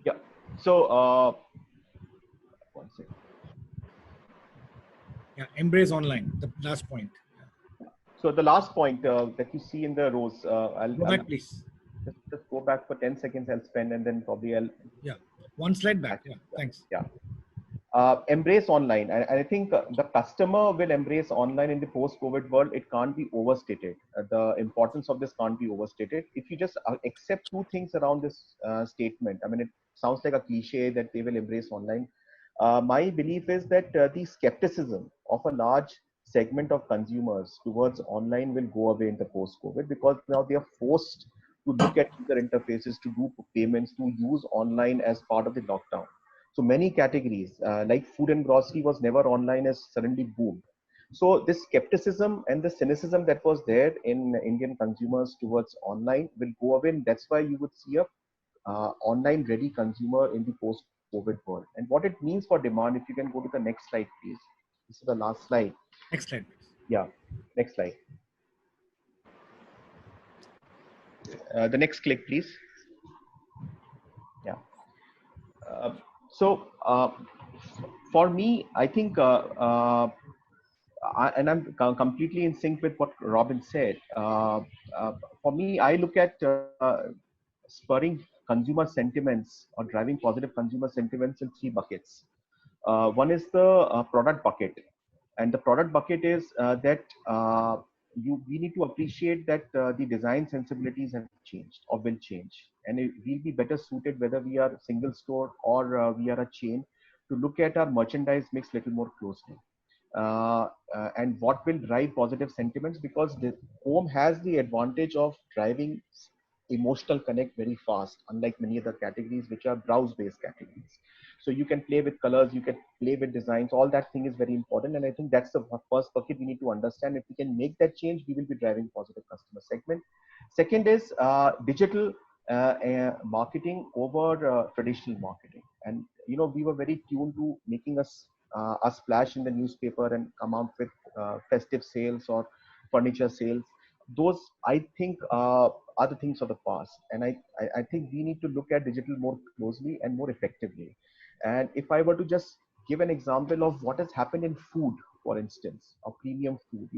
Yeah. So, one second. Yeah, embrace online, the last point. So the last point that you see in the rows, I'll go back, please. Just go back for 10 seconds. I'll spend, and then probably I'll. Yeah, one slide back. Yeah, thanks. Yeah. Embrace online. And I think the customer will embrace online in the post-COVID world. It can't be overstated. The importance of this can't be overstated. If you just accept two things around this statement, I mean, it sounds like a cliche that they will embrace online. My belief is that the skepticism of a large segment of consumers towards online will go away in the post-COVID, because now they are forced to look at user interfaces, to do payments, to use online as part of the lockdown. So many categories like food and grocery was never online has suddenly boomed. So this skepticism and the cynicism that was there in Indian consumers towards online will go away. And that's why you would see a online ready consumer in the post-COVID world. And what it means for demand, if you can go to the next slide, please. This is the last slide. Next slide. Yeah, next slide. The next click, please. For me, I think, and I'm completely in sync with what Robin said. For me, I look at spurring consumer sentiments or driving positive consumer sentiments in three buckets. One is the product bucket, and the product bucket is that we need to appreciate that the design sensibilities have changed or will change, and we'll be better suited whether we are single store or we are a chain to look at our merchandise mix little more closely. And what will drive positive sentiments, because the home has the advantage of driving emotional connect very fast, unlike many other categories which are browse based categories. So you can play with colors, you can play with designs, all that thing is very important. And I think that's the first bucket we need to understand. If we can make that change, we will be driving positive customer segment. Second is digital marketing over traditional marketing. And we were very tuned to making a splash in the newspaper and come out with festive sales or furniture sales. Those, I think, are the things of the past. And I think we need to look at digital more closely and more effectively. And if I were to just give an example of what has happened in food, for instance, or premium food,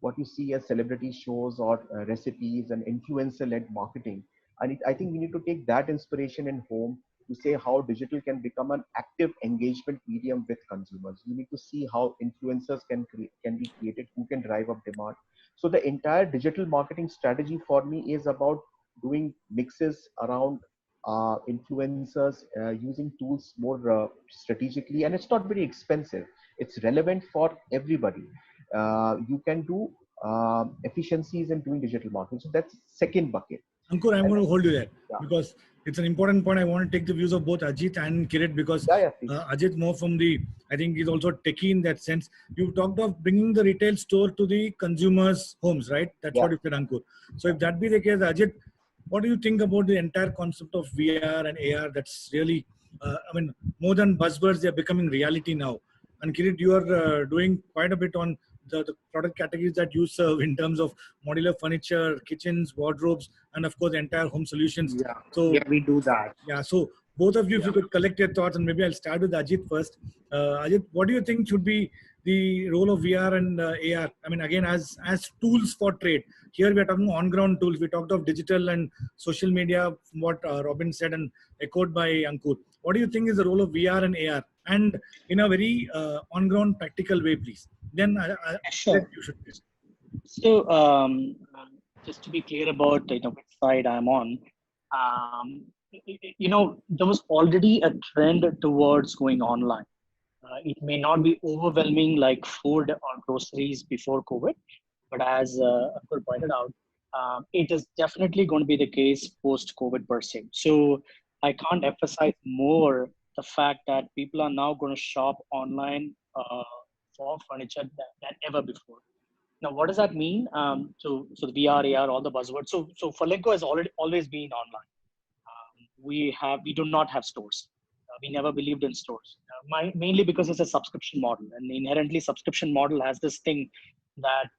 what you see as celebrity shows or recipes and influencer-led marketing. And I think we need to take that inspiration in home to say how digital can become an active engagement medium with consumers. You need to see how influencers can be created, who can drive up demand. So the entire digital marketing strategy for me is about doing mixes around influencers, using tools more strategically, and it's not very expensive. It's relevant for everybody. You can do efficiencies in doing digital marketing. So that's second bucket. Ankur, I'm going to hold you there because it's an important point. I want to take the views of both Ajit and Kirit because Ajit more from I think he's also techie in that sense. You talked of bringing the retail store to the consumers' homes, right? That's what you said, Ankur. So if that be the case, Ajit, what do you think about the entire concept of VR and AR? That's really, more than buzzwords, they're becoming reality now. And Kirit, you are doing quite a bit on the product categories that you serve in terms of modular furniture, kitchens, wardrobes, and of course, the entire home solutions. Yeah, so we do that. Yeah, so both of you, if you could collect your thoughts, and maybe I'll start with Ajit first. Ajit, what do you think should be the role of VR and AR? I mean, again, as tools for trade. Here we are talking on-ground tools. We talked of digital and social media, what Robin said and echoed by Ankur. What do you think is the role of VR and AR? And in a very on-ground practical way, please. Then sure. You should. So just to be clear about which side I'm on, there was already a trend towards going online. It may not be overwhelming like food or groceries before COVID, but as Ankur pointed out, it is definitely going to be the case post-COVID per se. So I can't emphasize more the fact that people are now going to shop online for furniture than ever before. Now, what does that mean? So the VR, AR, all the buzzwords. So Furlenco has always been online. We do not have stores. We never believed in stores, mainly because it's a subscription model, and inherently subscription model has this thing that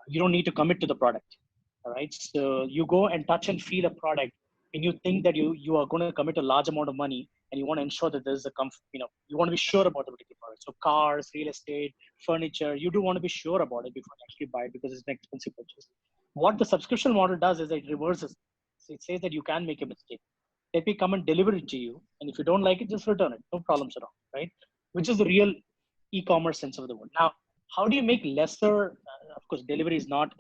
you don't need to commit to the product. All right, so you go and touch and feel a product, and you think that you are going to commit a large amount of money, and you want to ensure that there's you want to be sure about the particular product. So cars, real estate, furniture, you do want to be sure about it before you actually buy it because it's an expensive purchase. What the subscription model does is it reverses. So it says that you can make a mistake. Let me come and deliver it to you, and if you don't like it, just return it. No problems at all, right? Which is the real e-commerce sense of the word. Now, how do you make lesser? Of course, delivery is not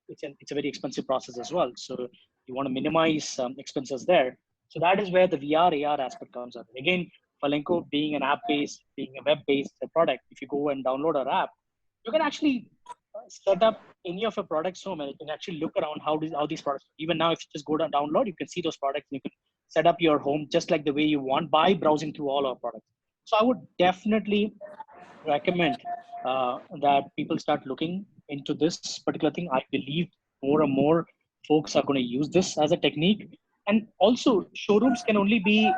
it's a very expensive process as well. So you want to minimize expenses there. So that is where the VR AR aspect comes up. Again, Furlenco being an app-based, being a web-based product, if you go and download our app, you can actually set up any of your products home and you can actually look around how these products. Even now, if you just go to download, you can see those products. And you can set up your home just like the way you want by browsing through all our products. So I would definitely recommend that people start looking into this particular thing. I believe more and more folks are going to use this as a technique. And also, showrooms can only be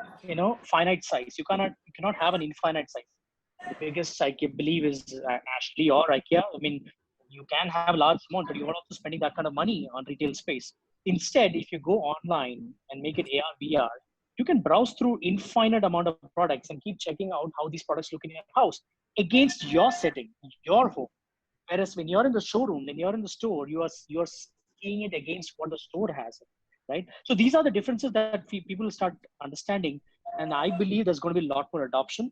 finite size. You cannot have an infinite size. The biggest I believe is Ashley or IKEA. I mean, you can have a large amount, but you're also spending that kind of money on retail space. Instead, if you go online and make it AR, VR, you can browse through infinite amount of products and keep checking out how these products look in your house against your setting, your home. Whereas when you're in the showroom, when you're in the store, you're seeing it against what the store has, right? So these are the differences that people start understanding, and I believe there's going to be a lot more adoption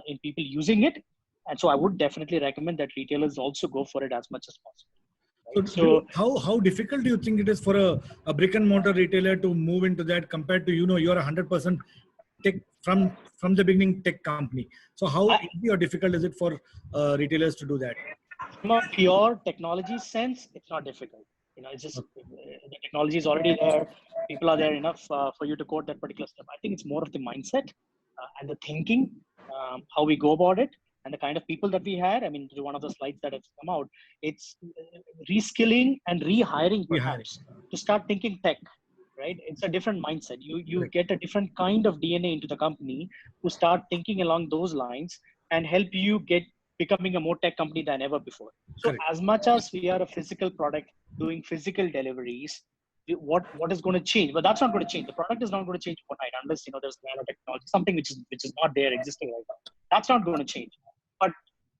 in people using it. And so I would definitely recommend that retailers also go for it as much as possible. Right? So how difficult do you think it is for a brick and mortar retailer to move into that compared to, you're 100% tech from the beginning tech company. So how easy or difficult is it for retailers to do that? From a pure technology sense, it's not difficult. It's just the technology is already there. People are there enough for you to code that particular step. I think it's more of the mindset and the thinking, how we go about it, and the kind of people that we had. I mean, to one of the slides that has come out, it's reskilling and rehiring perhaps to start thinking tech, right? It's a different mindset. You get a different kind of DNA into the company to start thinking along those lines and help you becoming a more tech company than ever before. So as much as we are a physical product doing physical deliveries, what is going to change? But that's not going to change. The product is not going to change overnight unless there's nanotechnology, something which is not there existing right now. That's not going to change.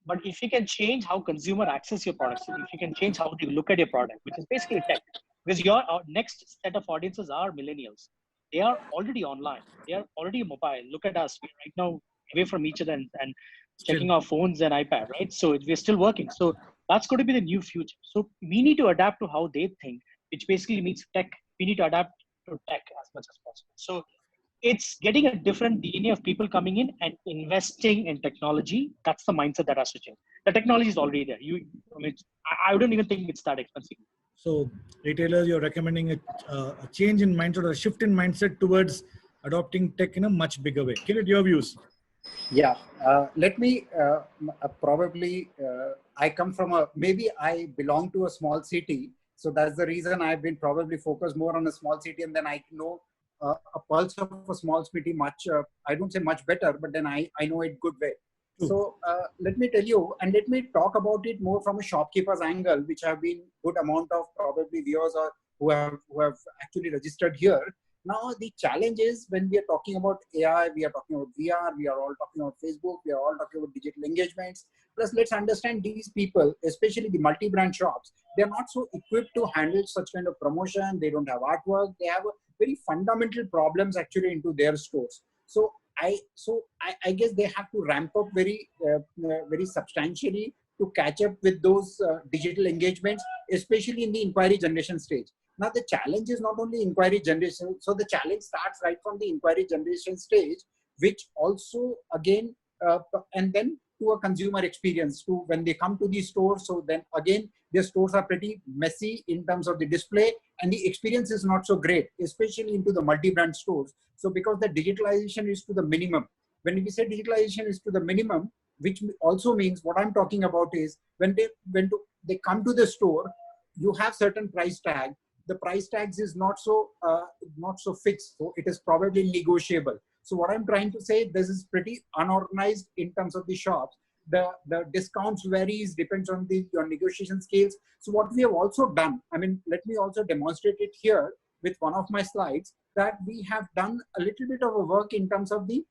But if you can change how consumer access your products, if you can change how they look at your product, which is basically tech, because your next set of audiences are millennials. They are already online. They are already mobile. Look at us. We're right now away from each other and checking our phones and iPad, right? So we're still working. So that's going to be the new future. So we need to adapt to how they think, which basically means tech. We need to adapt to tech as much as possible. So it's getting a different DNA of people coming in and investing in technology. That's the mindset that has to change. The technology is already there. I don't even think it's that expensive. So retailers, you're recommending a change in mindset or a shift in mindset towards adopting tech in a much bigger way. Kirit, your views? Yeah, let me probably, I come from maybe I belong to a small city. So that's the reason I've been probably focused more on a small city, and then I know a pulse of a small city much, I don't say much better, but then I know it good way. So let me tell you, and let me talk about it more from a shopkeeper's angle, which have been good amount of probably viewers or who have actually registered here. Now the challenge is when we are talking about AI, we are talking about VR, we are all talking about Facebook, we are all talking about digital engagements. Plus, let's understand these people, especially the multi-brand shops, they are not so equipped to handle such kind of promotion. They don't have artwork. They have very fundamental problems actually into their stores. So I guess they have to ramp up very substantially to catch up with those digital engagements, especially in the inquiry generation stage. Now the challenge is not only inquiry generation. So the challenge starts right from the inquiry generation stage, which also again and then to a consumer experience to when they come to these stores. So then again, their stores are pretty messy in terms of the display, and the experience is not so great, especially into the multi-brand stores. So because the digitalization is to the minimum. When we say digitalization is to the minimum, which also means what I'm talking about is when they come to the store, you have certain price tag. The price tags is not so fixed, so it is probably negotiable. So what I'm trying to say, this is pretty unorganized in terms of the shops. The discounts varies, depends on your negotiation scales. So what we have also done, I mean, let me also demonstrate it here with one of my slides, that we have done a little bit of a work in terms of the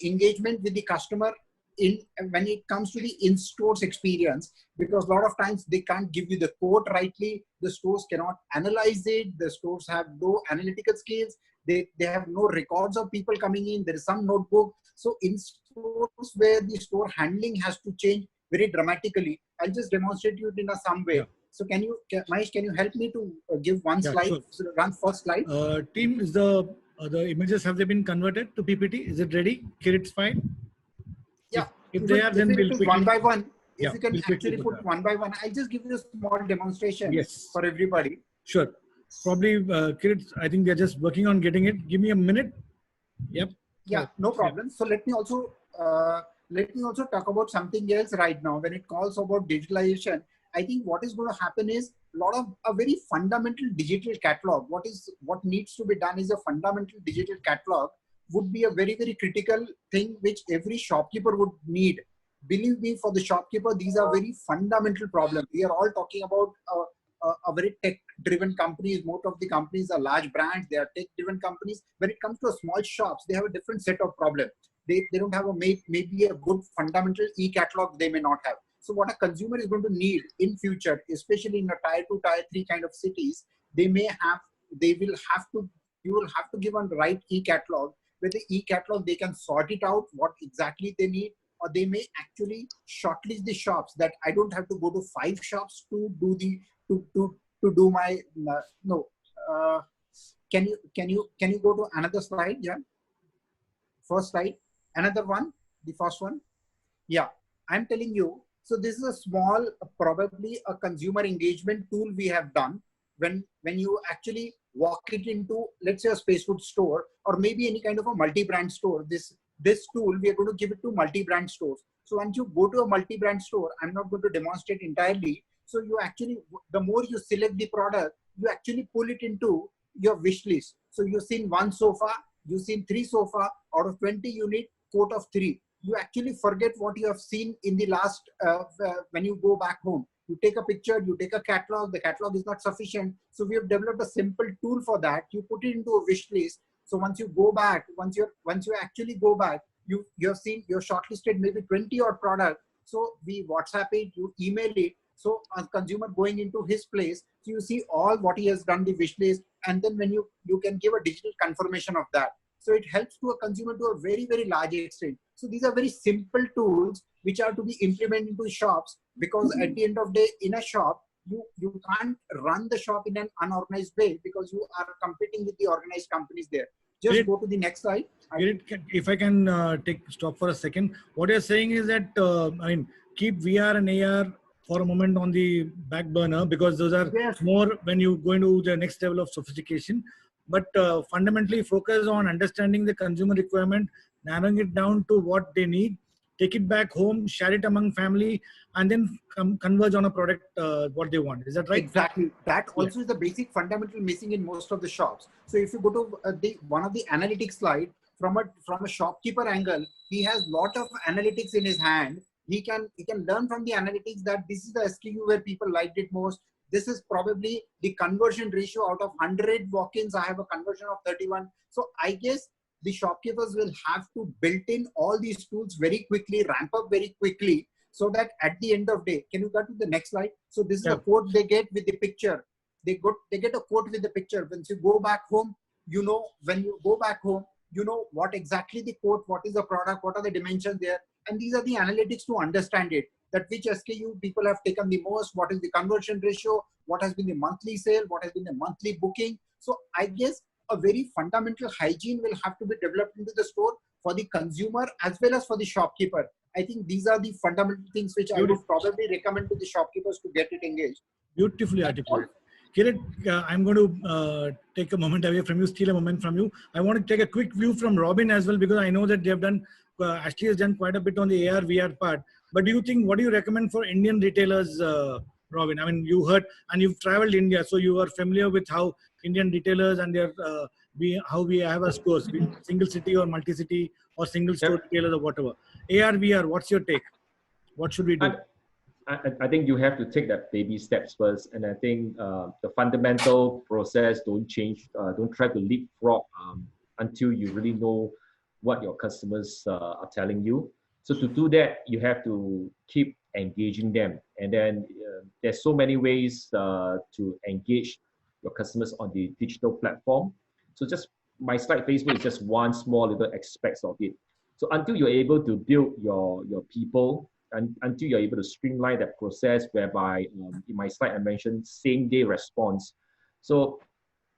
engagement with the customer when it comes to the in-stores experience, because a lot of times they can't give you the quote rightly. The stores cannot analyze it. The stores have no analytical skills. They have no records of people coming in. There is some notebook. So in stores where the store handling has to change very dramatically, I'll just demonstrate you in some way. Yeah. So Mahesh, can you help me to give one slide, sure. So run first slide? Team, is the images, have they been converted to PPT? Is it ready? Kirit's fine? Yeah. If they are, then we'll quickly, one by one. If yeah, you can actually put one by one, I'll just give you a small demonstration for everybody. Sure. Probably, Kirit, I think they're just working on getting it. Give me a minute. Yep. Yeah, no problem. So let me also talk about something else right now. When it calls about digitalization, I think what is going to happen is a very fundamental digital catalog. What needs to be done is a fundamental digital catalog would be a very, very critical thing which every shopkeeper would need. Believe me, for the shopkeeper, these are very fundamental problems. We are all talking about a very driven companies. Most of the companies are large brands. They are tech driven companies. When it comes to small shops, they have a different set of problems. They don't have maybe a good fundamental e-catalog they may not have. So what a consumer is going to need in future, especially in a tier 2, tier 3 kind of cities, you will have to give on the right e-catalog. With the e-catalog, they can sort it out, what exactly they need, or they may actually shortlist the shops that I don't have to go to 5 shops to do my, no. Can you go to another slide? Yeah. First slide, another one, the first one. Yeah, I'm telling you. So this is a small, probably a consumer engagement tool we have done. When you actually walk it into, let's say, a Spacefood store or maybe any kind of a multi-brand store, this tool, we are going to give it to multi-brand stores. So once you go to a multi-brand store, I'm not going to demonstrate entirely. So you actually, the more you select the product, you actually pull it into your wish list. So you've seen 1 sofa, you've seen 3 sofa, out of 20 you need quote of 3. You actually forget what you have seen in the last, when you go back home. You take a picture, you take a catalog, the catalog is not sufficient. So we have developed a simple tool for that. You put it into a wish list. So once you go back, once you actually go back, you have seen, you're shortlisted maybe 20 odd product. So we WhatsApp it, you email it. So a consumer going into his place, so you see all what he has done, the wish list, and then when you can give a digital confirmation of that. So it helps to a consumer to a very, very large extent. So these are very simple tools which are to be implemented into shops, because at the end of the day, in a shop, you can't run the shop in an unorganized way because you are competing with the organized companies there. Just go to the next slide. If I can stop for a second. What you're saying is that, keep VR and AR for a moment on the back burner, because those are more when you go into the next level of sophistication. But fundamentally focus on understanding the consumer requirement, narrowing it down to what they need, take it back home, share it among family, and then converge on a product what they want. Is that right? Exactly. That also is the basic fundamental missing in most of the shops. So if you go to one of the analytics slide, from a shopkeeper angle, he has lot of analytics in his hand. He can learn from the analytics that this is the SKU where people liked it most. This is probably the conversion ratio. Out of 100 walk-ins, I have a conversion of 31. So I guess the shopkeepers will have to build in all these tools very quickly, ramp up very quickly, so that at the end of the day, can you go to the next slide? So this is the quote they get with the picture. They get a quote with the picture. Once you go back home, when you go back home, you know what exactly the quote, what is the product, what are the dimensions there. And these are the analytics to understand it, that which SKU people have taken the most, what is the conversion ratio, what has been the monthly sale, what has been the monthly booking. So I guess a very fundamental hygiene will have to be developed into the store for the consumer as well as for the shopkeeper. I think these are the fundamental things which I would probably recommend to the shopkeepers to get it engaged. Beautifully articulated. Kirit, I'm going to take a moment away from you, steal a moment from you. I want to take a quick view from Robin as well, because I know that they have done, Ashley has done quite a bit on the AR, VR part. But what do you recommend for Indian retailers, Robin? I mean, you heard, and you've traveled India, so you are familiar with how Indian retailers and their, how we have our stores, be it single city or multi-city or single store retailers or whatever. AR, VR, what's your take? What should we do? I think you have to take that baby steps first, and I think the fundamental process don't change. Don't try to leapfrog until you really know what your customers are telling you. So to do that, you have to keep engaging them, and then there's so many ways to engage your customers on the digital platform. So just my slide Facebook is just one small little aspect of it. So until you're able to build your people, and until you're able to streamline that process, whereby in my slide I mentioned same-day response. So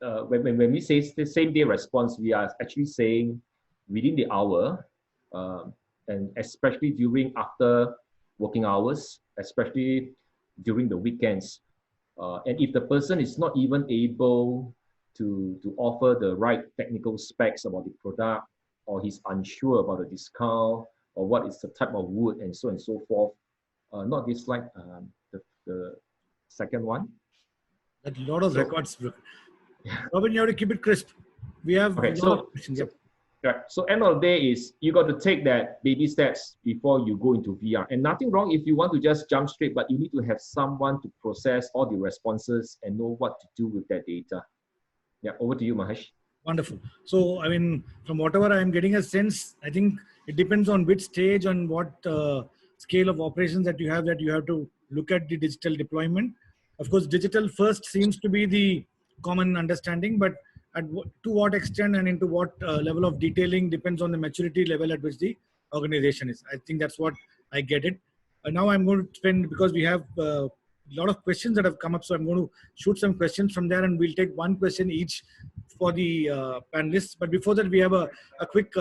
when we say same-day response, we are actually saying within the hour, and especially after working hours, especially during the weekends. And if the person is not even able to offer the right technical specs about the product, or he's unsure about the discount, or what is the type of wood, and so on and so forth. Not this slide, the second one. A lot of records. Robin, you have to keep it crisp. We have a lot of questions. Right. So end of the day is you got to take that baby steps before you go into VR. And nothing wrong if you want to just jump straight, but you need to have someone to process all the responses and know what to do with that data. Yeah, over to you, Mahesh. Wonderful. So, I mean, from whatever I'm getting a sense, I think it depends on which stage and what scale of operations that you have to look at the digital deployment. Of course, digital first seems to be the common understanding, but to what extent and into what level of detailing depends on the maturity level at which the organization is. I think that's what I get it. Now I'm going to spend, because we have a lot of questions that have come up, so I'm going to shoot some questions from there, and we'll take one question each for the panelists. But before that, we have a quick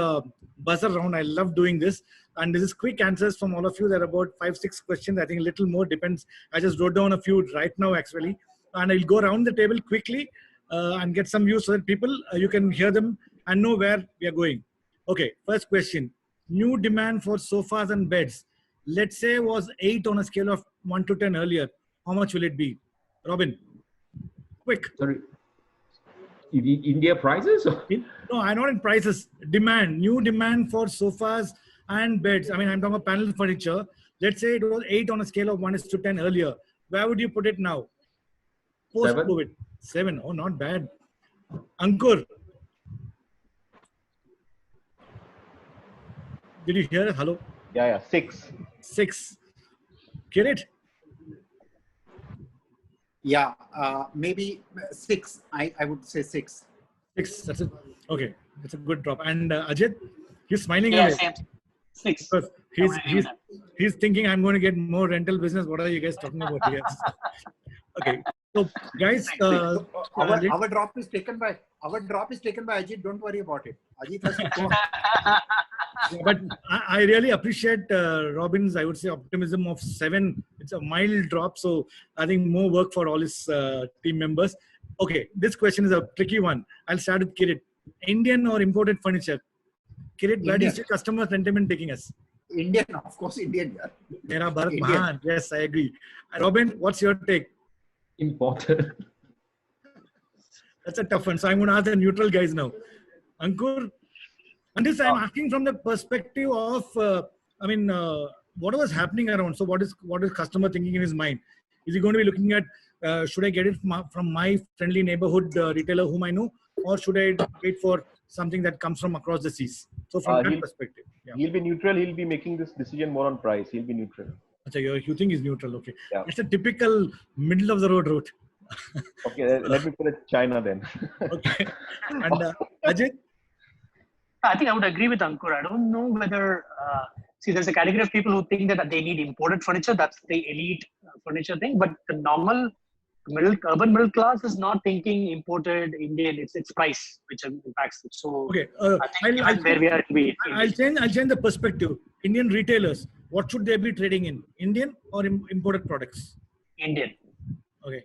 buzzer round. I love doing this. And this is quick answers from all of you. There are about 5-6 questions. I think a little more depends. I just wrote down a few right now, actually. And I'll go around the table quickly and get some views so that people, you can hear them and know where we are going. Okay, first question. New demand for sofas and beds. Let's say was 8 on a scale of 1 to 10 earlier. How much will it be? Robin, quick. Sorry. India prices? No, I'm not in prices. Demand, new demand for sofas and beds. I mean, I'm talking about panel furniture. Let's say it was 8 on a scale of 1 to 10 earlier. Where would you put it now? Post-COVID. 7. Oh, not bad. Ankur. Did you hear it? Hello? Yeah, 6. 6. Kirit? Yeah, maybe 6. I would say 6. 6. That's it. Okay, that's a good drop. And Ajit, he's smiling. Yeah, away. same. 6. Because he's thinking I'm going to get more rental business. What are you guys talking about here? Okay, so guys, our drop is taken by Ajit. Don't worry about it. Ajit has to go. But I really appreciate Robin's, I would say, optimism of 7. It's a mild drop, so I think more work for all his team members. Okay, this question is a tricky one. I'll start with Kirit. Indian or imported furniture? Kirit, where do you see customer sentiment taking us? Indian, of course, Indian. Mera Bharat Mahan. Yes, I agree. Robin, what's your take? Imported. That's a tough one. So I'm going to ask the neutral guys now. Ankur, and this I'm asking from the perspective of, what was happening around. So what is customer thinking in his mind? Is he going to be looking at, should I get it from my friendly neighborhood retailer whom I know, or should I wait for something that comes from across the seas? So from that perspective. Yeah. He'll be neutral. He'll be making this decision more on price. He'll be neutral. Okay, you think he's neutral. Okay. Yeah. It's a typical middle of the road route. Okay, let me put it China then. Okay. And Ajit? I think I would agree with Ankur. I don't know whether, there's a category of people who think that they need imported furniture. That's the elite furniture thing. But the normal urban middle class is not thinking imported Indian. It's price which impacts it. So okay, I think where we are, I'll change the perspective. Indian retailers, what should they be trading in? Indian or imported products? Indian. Okay.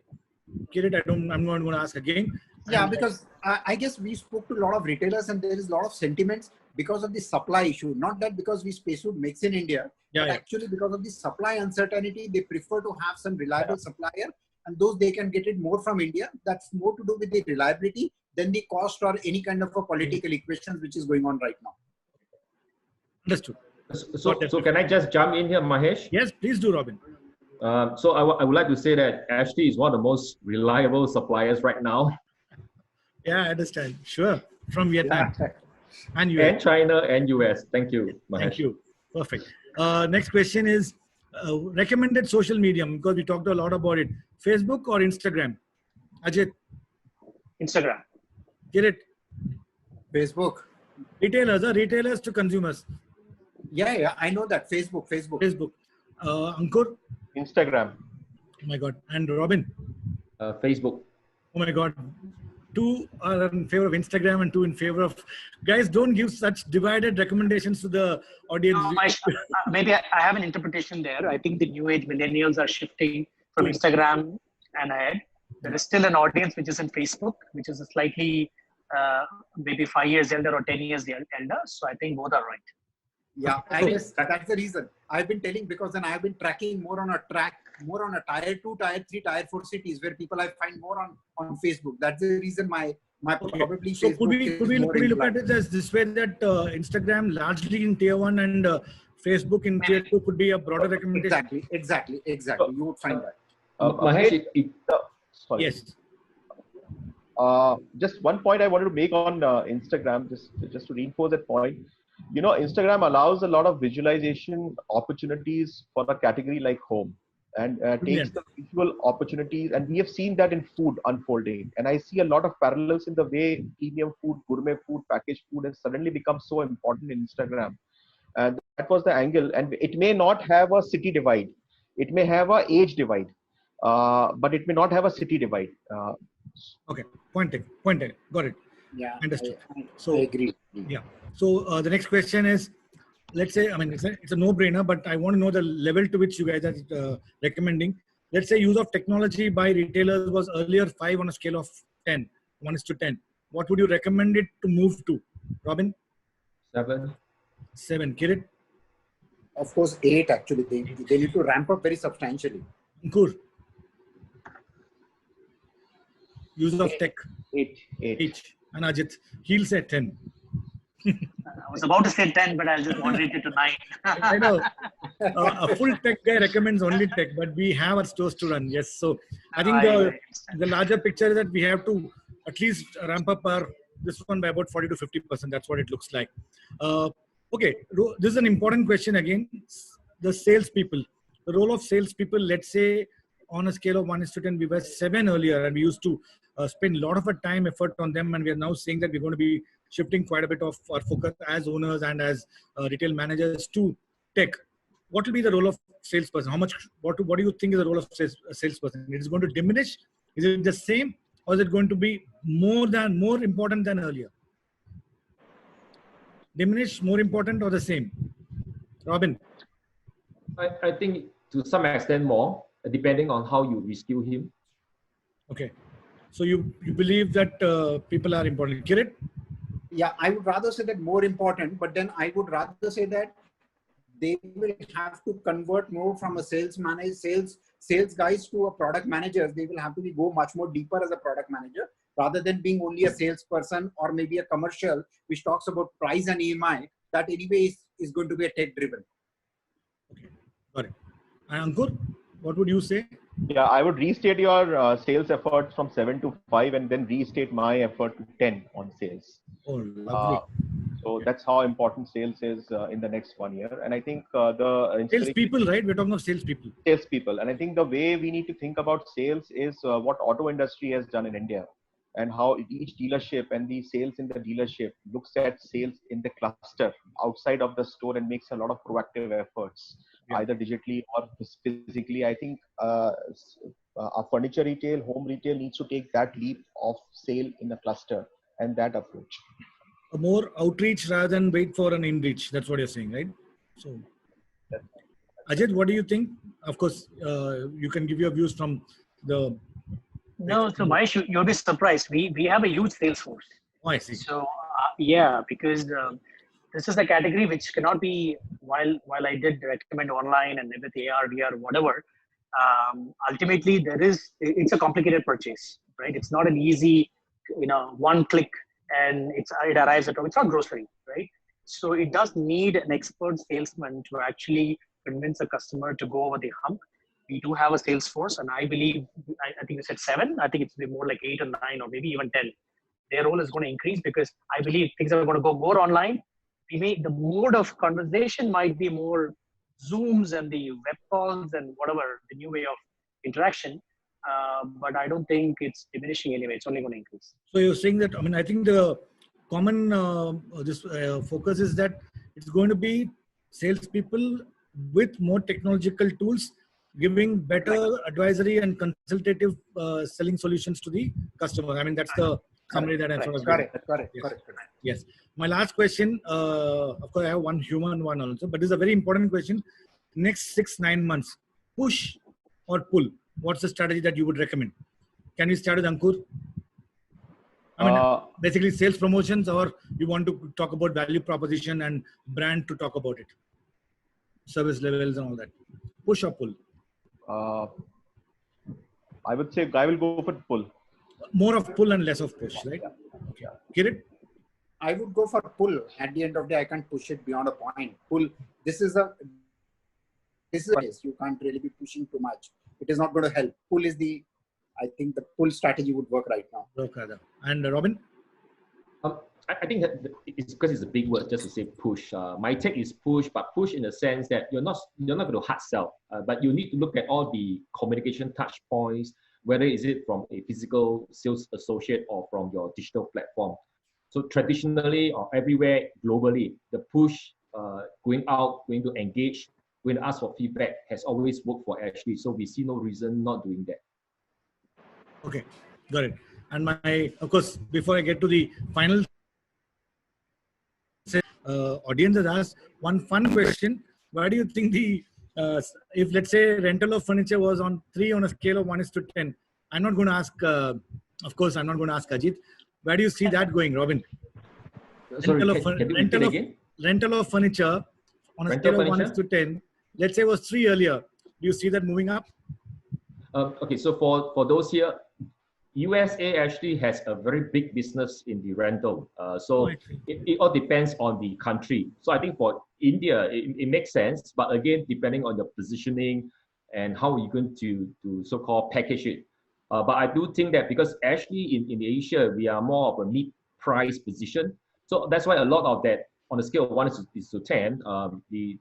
Kirit, I'm not going to ask again. Yeah, because I guess we spoke to a lot of retailers and there is a lot of sentiments because of the supply issue. Not that because we Spacesuit makes in India, but actually because of the supply uncertainty, they prefer to have some reliable supplier, and those they can get it more from India. That's more to do with the reliability than the cost or any kind of a political equations which is going on right now. Understood. So can I just jump in here, Mahesh? Yes, please do, Robin. So I would like to say that Ashley is one of the most reliable suppliers right now. Yeah, I understand. Sure. From Vietnam and US. And China and US. Thank you, Mahesh. Thank you. Perfect. Next question is recommended social medium, because we talked a lot about it. Facebook or Instagram? Ajit? Instagram. Get it? Facebook. Retailers to consumers. Yeah, I know that. Facebook. Ankur? Instagram. Oh my God. And Robin? Facebook. Oh my God. 2 are in favor of Instagram and 2 in favor of... Guys, don't give such divided recommendations to the audience. Maybe I have an interpretation there. I think the new age millennials are shifting from Instagram and ahead. There is still an audience which is in Facebook, which is a slightly maybe 5 years elder or 10 years elder. So I think both are right. Yeah, I guess that's the reason. I've been telling, because then I've been tracking more on a tier 2, tier 3, tier 4 cities where people I find more on Facebook. That's the reason my My Okay. probably So Facebook could we is could we more could we look at inclined. it as this way that Instagram largely in tier 1 and Facebook in tier 2 could be a broader recommendation? Exactly. You would find that. Mahesh, Sorry. Yes. Just one point I wanted to make on Instagram, just to reinforce that point. You know, Instagram allows a lot of visualization opportunities for a category like home, and takes Brilliant. the visual opportunities, and we have seen that in food unfolding. And I see a lot of parallels in the way premium food, gourmet food, packaged food has suddenly become so important in Instagram. And that was the angle. And it may not have a city divide, it may have a age divide, but it may not have a city divide. Okay. Point taken. Got it. Yeah, Understood. I So agree. yeah. So the next question is, let's say, I mean, it's a no-brainer, but I want to know the level to which you guys are recommending. Let's say use of technology by retailers was earlier 5 on a scale of 10, 1:10. What would you recommend it to move to? Robin? 7. 7. Kirit? Of course, 8 actually. They need to ramp up very substantially. Ankur? Use of tech? 8. 8. And Ajit? He'll say 10. I was about to say 10, but I'll just moderate it to 9. I know. A full tech guy recommends only tech, but we have our stores to run. Yes. So I think the larger picture is that we have to at least ramp up this one by about 40 to 50%. That's what it looks like. Okay. This is an important question again. The salespeople, the role of salespeople, let's say on a scale of 1:10, we were 7 earlier, and we used to spend a lot of our time, effort on them. And we are now saying that we're going to be shifting quite a bit of our focus as owners and as retail managers to tech. What will be the role of salesperson? What do you think is the role of salesperson? It is going to diminish? Is it the same, or is it going to be more important than earlier? Diminish, more important, or the same? Robin? I think to some extent more, depending on how you reskill him. Okay. So you believe that people are important. Kirit? Yeah, I would rather say that more important, but then I would rather say that they will have to convert more from a sales guys to a product managers. They will have to go much more deeper as a product manager rather than being only a salesperson or maybe a commercial which talks about price and EMI. That anyway is going to be a tech driven. Okay, got it. And Ankur, what would you say? Yeah, I would restate your sales efforts from 7 to 5 and then restate my effort to 10 on sales. Oh, lovely. So that's how important sales is in the next 1 year. And I think the salespeople, right? We're talking of salespeople. Salespeople. And I think the way we need to think about sales is what auto industry has done in India, and how each dealership and the sales in the dealership looks at sales in the cluster outside of the store and makes a lot of proactive efforts, either digitally or physically. I think a furniture retail, home retail needs to take that leap of sale in a cluster and that approach. A more outreach rather than wait for an in-reach. That's what you're saying, right? So, Ajit, what do you think? Of course, you can give your views from the... No, so Mahesh, you'll be surprised. We have a huge sales force. Oh, I see. So yeah, because this is a category which cannot be, while I did recommend online and with AR, VR, whatever, ultimately it's a complicated purchase, right? It's not an easy, one click and it arrives at home. It's not grocery, right? So it does need an expert salesman to actually convince a customer to go over the hump. We do have a sales force, and I believe, I think you said 7. I think it's more like 8 or 9 or maybe even 10. Their role is going to increase because I believe things are going to go more online. The mode of conversation might be more Zooms and the web calls and whatever, the new way of interaction. But I don't think it's diminishing anyway. It's only going to increase. So you're saying that, I think the common focus is that it's going to be salespeople with more technological tools, giving better advisory and consultative selling solutions to the customer. That's the summary that I'm sort of Correct. Yes. My last question, of course, I have one human one also, but this is a very important question. Next 6-9 months, push or pull? What's the strategy that you would recommend? Can we start with Ankur? Basically sales promotions, or you want to talk about value proposition and brand to talk about it? Service levels and all that. Push or pull? I would say I will go for pull. More of pull and less of push, right? Okay. Kirit? I would go for pull. At the end of the day, I can't push it beyond a point. Pull. This is a you can't really be pushing too much. It is not going to help. Pull is I think the pull strategy would work right now. And Robin? I think that it's because it's a big word just to say push. My take is push, but push in the sense that you're not going to hard sell, but you need to look at all the communication touch points, whether is it from a physical sales associate or from your digital platform. So traditionally or everywhere globally, the push going out, going to engage, going to ask for feedback has always worked for Ashley. So we see no reason not doing that. Okay, got it. And of course, before I get to the final, audience has asked one fun question. Why do you think if let's say rental of furniture was on 3 on a scale of 1:10, I'm not going to ask, of course, I'm not going to ask Ajit. Where do you see that going, Robin? Sorry, rental of furniture on a scale of 1:10, let's say it was 3 earlier. Do you see that moving up? Okay, so for those here, USA actually has a very big business in the rental. So it all depends on the country. So I think for India, it makes sense. But again, depending on the positioning and how you're going to so-called package it. But I do think that because actually in Asia, we are more of a mid-price position. So that's why a lot of that, on a scale of 1 to 10, the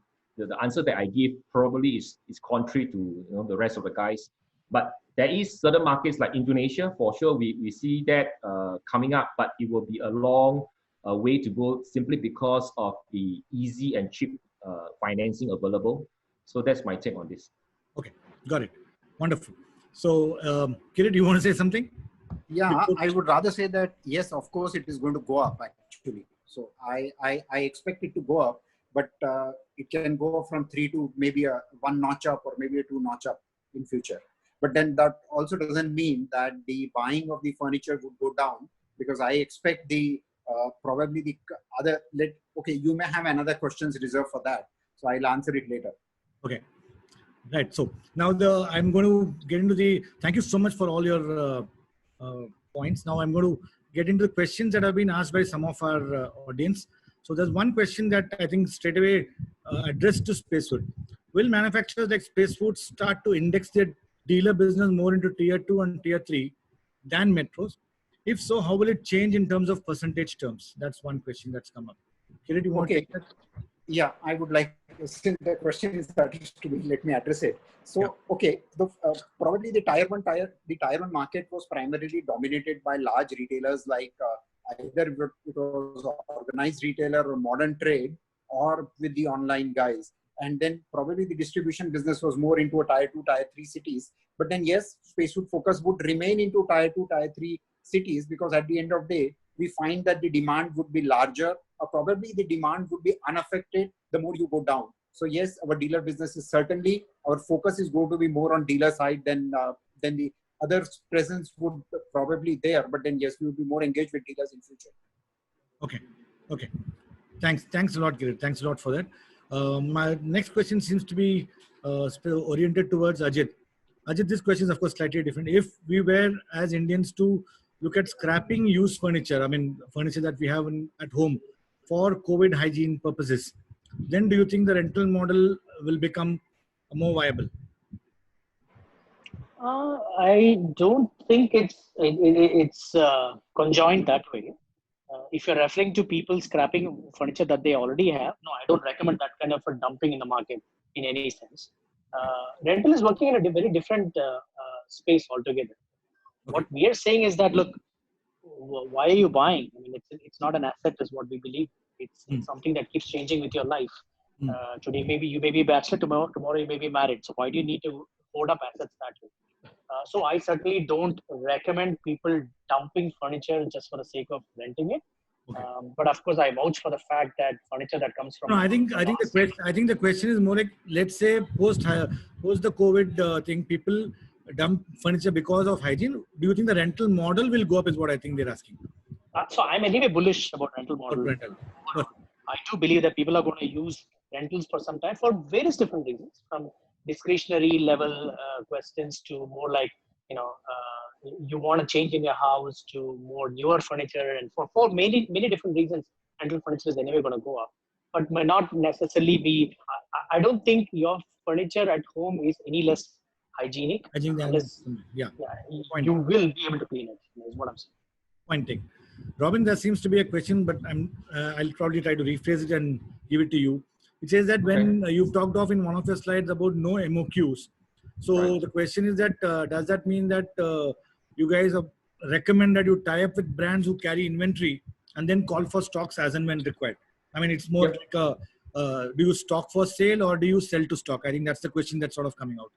answer that I give probably is contrary to the rest of the guys. But there is certain markets like Indonesia, for sure, we see that coming up, but it will be a long way to go simply because of the easy and cheap financing available. So that's my take on this. Okay, got it. Wonderful. So, Kirit, do you want to say something? Yeah, I would rather say that, yes, of course, it is going to go up actually. So I expect it to go up, but it can go from 3 to maybe a 1 notch up or maybe a 2 notch up in future. But then that also doesn't mean that the buying of the furniture would go down, because I expect probably the other, okay, you may have another questions reserved for that. So I'll answer it later. Okay. Right. So now I'm going to get into thank you so much for all your points. Now I'm going to get into the questions that have been asked by some of our audience. So there's one question that I think straight away addressed to Spacewood. Will manufacturers like Spacewood start to index their dealer business more into tier 2 and tier 3 than metros? If so, how will it change in terms of percentage terms? That's one question that's come up. Kirit, you want to take that? Yeah, I would like, since the question is addressed to me, let me address it. So, okay, probably the tier 1 market was primarily dominated by large retailers like either it was organized retailer or modern trade, or with the online guys. And then probably the distribution business was more into a tier 2, tier 3 cities. But then yes, Spacewood focus would remain into tier 2, tier 3 cities, because at the end of the day, we find that the demand would be larger, or probably the demand would be unaffected the more you go down. So yes, our dealer business is certainly, our focus is going to be more on dealer side than the other presence would probably there. But then yes, we will be more engaged with dealers in future. Okay. Thanks a lot, Kirit. Thanks a lot for that. My next question seems to be oriented towards Ajit. Ajit, this question is of course slightly different. If we were as Indians to look at scrapping used furniture, I mean furniture that we have at home for COVID hygiene purposes, then do you think the rental model will become more viable? I don't think it's conjoined that way. If you're referring to people scrapping furniture that they already have, no, I don't recommend that kind of a dumping in the market in any sense. Rental is working in a very different space altogether. Okay. What we are saying is that, look, why are you buying? I mean, it's not an asset is what we believe. It's something that keeps changing with your life. Today, maybe you may be bachelor, tomorrow you may be married. So why do you need to hold up assets that way? So I certainly don't recommend people dumping furniture just for the sake of renting it. Okay. But of course, I vouch for the fact that furniture that comes from. No, I think the question is more like, let's say post the COVID thing, people dump furniture because of hygiene. Do you think the rental model will go up? Is what I think they're asking. So I'm anyway bullish about rental model. I do believe that people are going to use rentals for some time for various different reasons, from discretionary level questions to more like you want to change in your house to more newer furniture, and for many different reasons, rental furniture is anyway going to go up, but may not necessarily be. I don't think your furniture at home is any less hygienic I think that unless yeah. you will be able to clean it. Is what I'm saying. Pointing. Robin, there seems to be a question, but I'll probably try to rephrase it and give it to you. It says that when you've talked of in one of your slides about no MOQs. So the question is that does that mean that you guys recommend that you tie up with brands who carry inventory and then call for stocks as and when required? I mean, it's more like do you stock for sale or do you sell to stock? I think that's the question that's sort of coming out.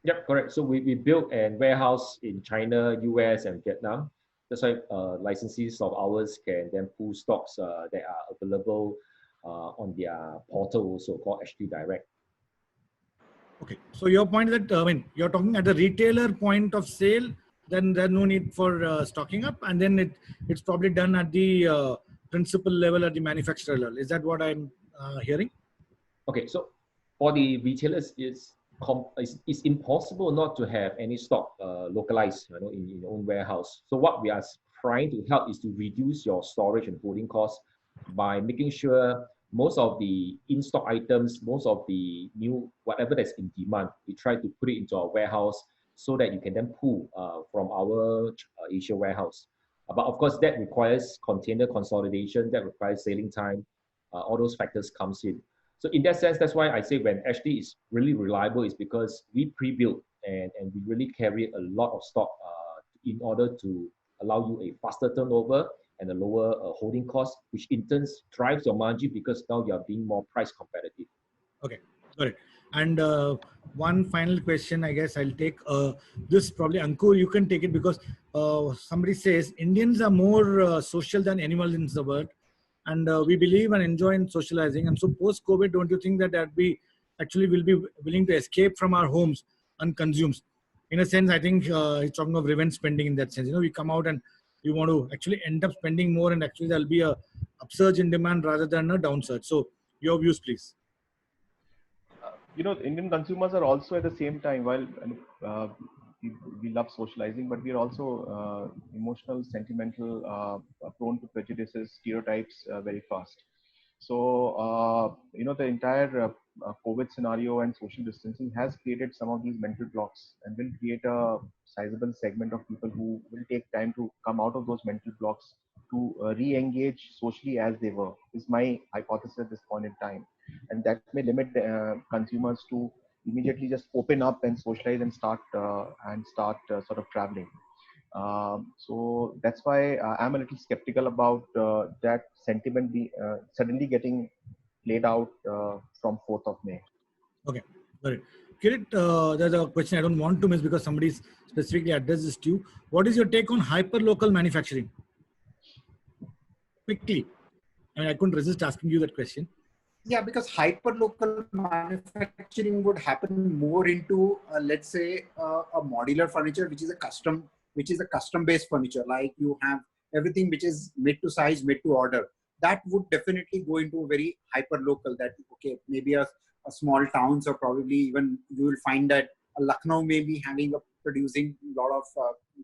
Yep, correct. So we built a warehouse in China, US, and Vietnam. That's why licensees of ours can then pull stocks that are available on their portal, also called HT Direct. Okay. So your point is that, I mean, you're talking at the retailer point of sale, then there's no need for stocking up, and then it's probably done at the principal level, at the manufacturer level. Is that what I'm hearing? Okay. So for the retailers, it's impossible not to have any stock localized, in your own warehouse. So what we are trying to help is to reduce your storage and holding costs by making sure most of the in-stock items, most of the new, whatever that's in demand, we try to put it into our warehouse so that you can then pull from our Asia warehouse. But of course, that requires container consolidation, that requires sailing time, all those factors comes in. So in that sense, that's why I say when HT is really reliable is because we pre-built and we really carry a lot of stock in order to allow you a faster turnover and a lower holding cost, which in turn drives your margin because now you are being more price competitive. Okay, got it. And one final question, I guess I'll take this probably, Ankur, you can take it because somebody says Indians are more social than anyone in the world. And we believe and enjoy in socializing. And so post-COVID, don't you think that we'll be willing to escape from our homes and consume? In a sense, I think it's talking of revenge spending in that sense. We come out and you want to actually end up spending more, and actually there'll be a upsurge in demand rather than a downsurge. So your views, please. Indian consumers are also at the same time, while we love socializing, but we are also emotional, sentimental, prone to prejudices, stereotypes very fast. So, the entire COVID scenario and social distancing has created some of these mental blocks and will create a sizable segment of people who will take time to come out of those mental blocks to re-engage socially as they were, is my hypothesis at this point in time. And that may limit consumers to immediately just open up and socialize and start sort of traveling. So that's why I'm a little skeptical about that sentiment suddenly getting played out from 4th of May. Okay, got it. Kirit, there's a question I don't want to miss because somebody's specifically addressed this to you. What is your take on hyper-local manufacturing? Quickly. I mean, I couldn't resist asking you that question. Yeah, because hyper-local manufacturing would happen more into, let's say, a modular furniture, which is a custom-based furniture. Like you have everything which is made to size, made to order. That would definitely go into a very hyper-local. That maybe a small towns, or probably even you will find that Lucknow may be producing a lot of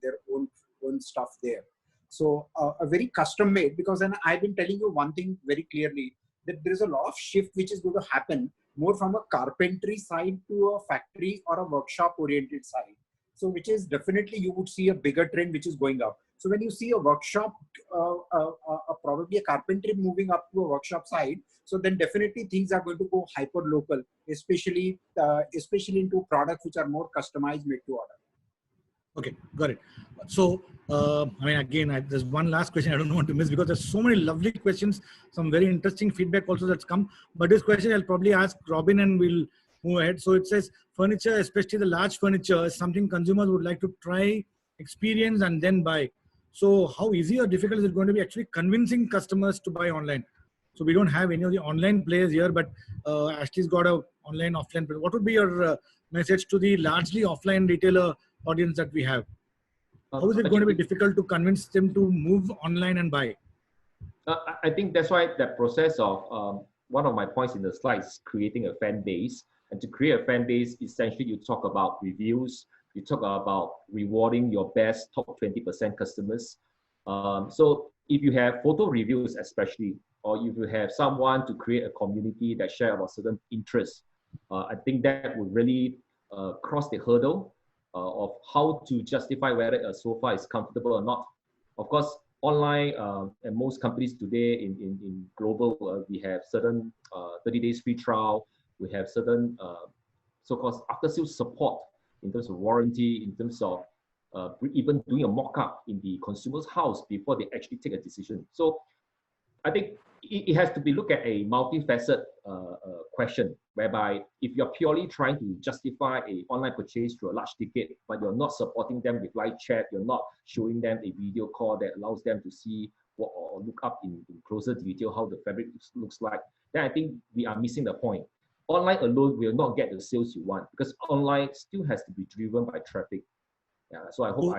their own stuff there. So a very custom-made, because then I've been telling you one thing very clearly, that there is a lot of shift which is going to happen more from a carpentry side to a factory or a workshop oriented side. So which is definitely you would see a bigger trend which is going up. So when you see a workshop, probably a carpentry moving up to a workshop side, so then definitely things are going to go hyper local, especially into products which are more customized, made to order. Okay, got it. So, I mean, again, there's one last question I don't want to miss because there's so many lovely questions, some very interesting feedback also that's come. But this question I'll probably ask Robin and we'll move ahead. So it says furniture, especially the large furniture, is something consumers would like to try, experience, and then buy. So how easy or difficult is it going to be actually convincing customers to buy online? So we don't have any of the online players here, but Ashley's got a online, offline. What would be your message to the largely offline retailer audience that we have? How is it going to be difficult to convince them to move online and buy? I think that's why that process of one of my points in the slides, creating a fan base. And to create a fan base, essentially you talk about reviews, You talk about rewarding your best top 20% customers. So if you have photo reviews, especially, or if you have someone to create a community that share about certain interests, I think that would really cross the hurdle of how to justify whether a sofa is comfortable or not. Of course, online and most companies today in global, we have certain 30 days free trial. We have certain so-called after-sales support in terms of warranty, in terms of even doing a mock-up in the consumer's house before they actually take a decision. So I think it has to be looked at a multifaceted question, whereby if you're purely trying to justify an online purchase to a large ticket, but you're not supporting them with live chat, you're not showing them a video call that allows them to see what, or look up in closer detail how the fabric looks like, then I think we are missing the point. Online alone will not get the sales you want, because online still has to be driven by traffic. Yeah, so I hope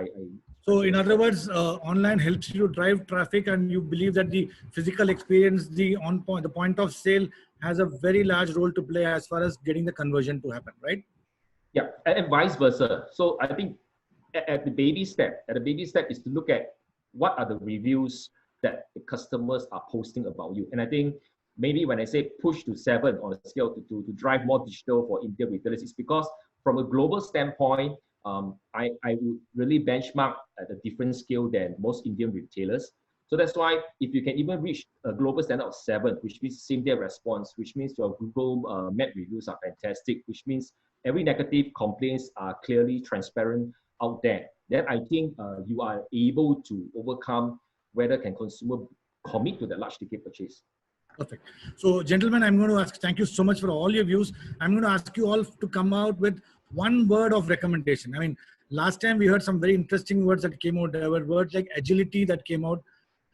So in other words, online helps you to drive traffic, and you believe that the physical experience, the point of sale has a very large role to play as far as getting the conversion to happen, right? Yeah, and vice versa. So I think at the baby step is to look at what are the reviews that the customers are posting about you. And I think maybe when I say push to 7 on a scale to drive more digital for Indian retailers, it's because from a global standpoint, I would really benchmark at a different scale than most Indian retailers. So that's why if you can even reach a global standard of 7, which means same day response, which means your Google Map reviews are fantastic, which means every negative complaints are clearly transparent out there, then I think you are able to overcome whether can consumer commit to the large ticket purchase. Perfect. So gentlemen, I'm going to ask, thank you so much for all your views. I'm going to ask you all to come out with one word of recommendation. I mean, last time we heard some very interesting words that came out. There were words like agility that came out,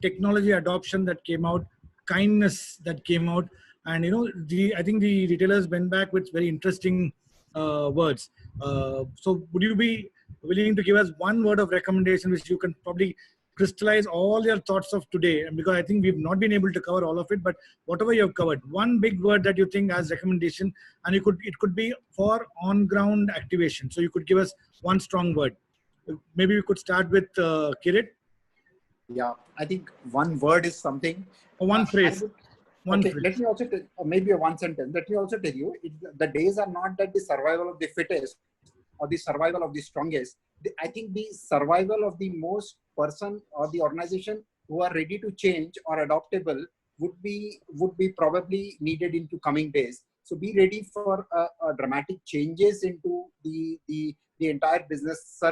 technology adoption that came out, kindness that came out. And, you know, I think the retailers went back with very interesting words. So would you be willing to give us one word of recommendation, which you can probably crystallize all your thoughts of today? And because I think we've not been able to cover all of it, but whatever you have covered, one big word that you think as recommendation, and it could be for on-ground activation. So you could give us one strong word. Maybe we could start with Kirit. Yeah, I think one word is something. One phrase. Phrase. Let me also tell, maybe a one sentence. Let me also tell you, the days are not that the survival of the fittest or the survival of the strongest. I think the survival of the most person or the organization who are ready to change or adaptable would be probably needed into coming days. So be ready for dramatic changes into the entire business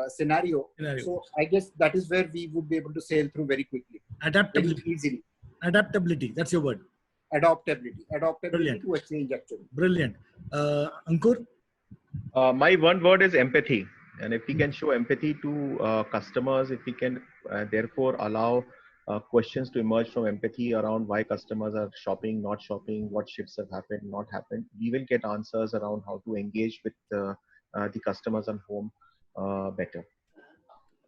scenario. So I guess that is where we would be able to sail through very quickly. Adaptability. Very easily. Adaptability. That's your word. Adaptability Brilliant. To a change actually. Brilliant. Ankur? My one word is empathy. And if we can show empathy to customers, if we can therefore allow questions to emerge from empathy around why customers are shopping, not shopping, what shifts have happened, not happened, we will get answers around how to engage with the customers on home better.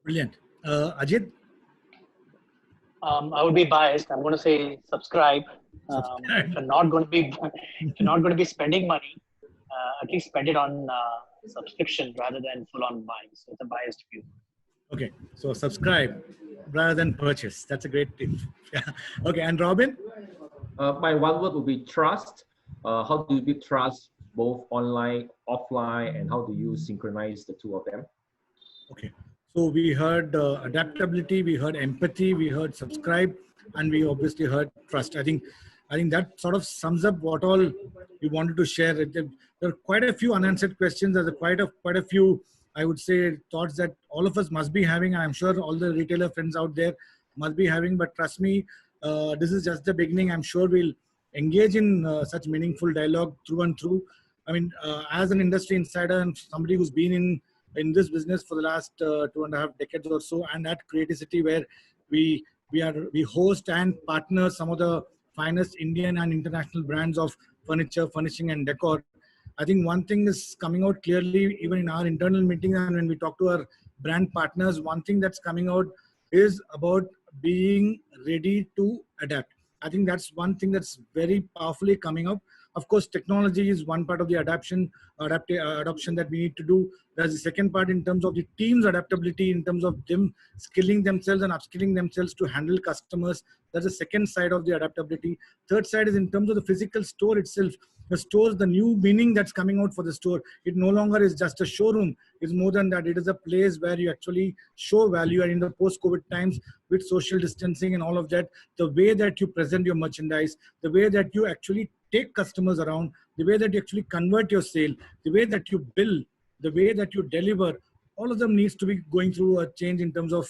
Brilliant. Ajit? I would be biased. I'm going to say subscribe. If you're not going to be spending money, at least spend it on subscription rather than full-on buying. So it's a biased view. Okay, so subscribe rather than purchase. That's a great tip. Yeah. Okay, and Robin? My one word would be trust. How do you build trust both online, offline, and how do you synchronize the two of them? Okay, so we heard adaptability, we heard empathy, we heard subscribe, and we obviously heard trust. I think that sort of sums up what all we wanted to share. There are quite a few unanswered questions. There's quite a few, I would say, thoughts that all of us must be having. I'm sure all the retailer friends out there must be having, but trust me, this is just the beginning. I'm sure we'll engage in such meaningful dialogue through and through. I mean, as an industry insider and somebody who's been in this business for the last 2.5 decades or so, and at Creaticity, where we host and partner some of the finest Indian and international brands of furniture, furnishing, and decor. I think one thing is coming out clearly, even in our internal meetings and when we talk to our brand partners, one thing that's coming out is about being ready to adapt. I think that's one thing that's very powerfully coming up. Of course, technology is one part of the adoption that we need to do. There's the second part in terms of the team's adaptability, in terms of them skilling themselves and upskilling themselves to handle customers. That's the second side of the adaptability. Third side is in terms of the physical store itself. The stores, the new meaning that's coming out for the store, it no longer is just a showroom. It's more than that. It is a place where you actually show value. And in the post-COVID times, with social distancing and all of that, the way that you present your merchandise, the way that you actually take customers around, the way that you actually convert your sale, the way that you bill, the way that you deliver, all of them needs to be going through a change in terms of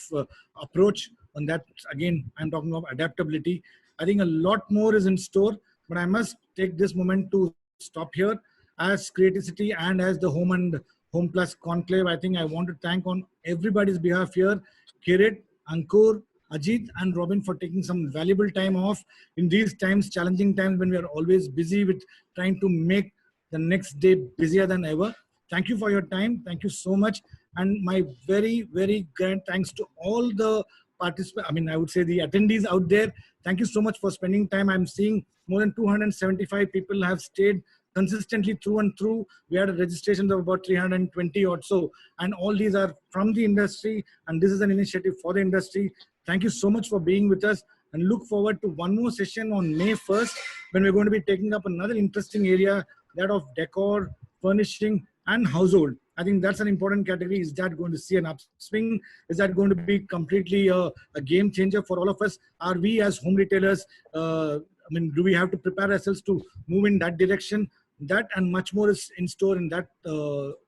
approach. On that, again, I'm talking of adaptability. I think a lot more is in store, but I must take this moment to stop here. As Creativity and as the Home and Home Plus Conclave, I think I want to thank on everybody's behalf here, Kirit, Ankur, Ajit and Robin for taking some valuable time off in these times, challenging times when we are always busy with trying to make the next day busier than ever. Thank you for your time. Thank you so much. And my very, very grand thanks to all the participants, I would say the attendees out there. Thank you so much for spending time. I'm seeing more than 275 people have stayed consistently through and through. We had a registration of about 320 or so, and all these are from the industry, and this is an initiative for the industry. Thank you so much for being with us, and look forward to one more session on May 1st when we're going to be taking up another interesting area, that of decor, furnishing and household. I think that's an important category. Is that going to see an upswing? Is that going to be completely a game changer for all of us? Are we as home retailers, do we have to prepare ourselves to move in that direction? That and much more is in store in that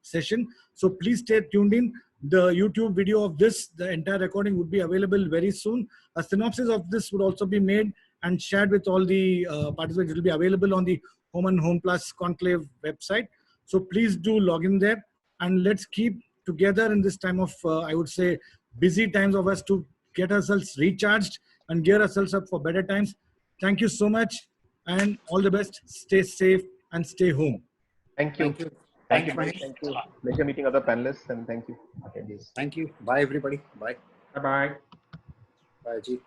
session. So please stay tuned in. The YouTube video of this, the entire recording would be available very soon. A synopsis of this would also be made and shared with all the participants. It will be available on the Home and Home Plus Conclave website. So please do log in there, and let's keep together in this time of, I would say, busy times of us to get ourselves recharged and gear ourselves up for better times. Thank you so much and all the best. Stay safe and stay home. Thank you. Thank you. Thank you. Thanks, Thank you. Pleasure meeting other panelists, and thank you. Thank you. Bye, everybody. Bye. Bye-bye. Bye, Ajit.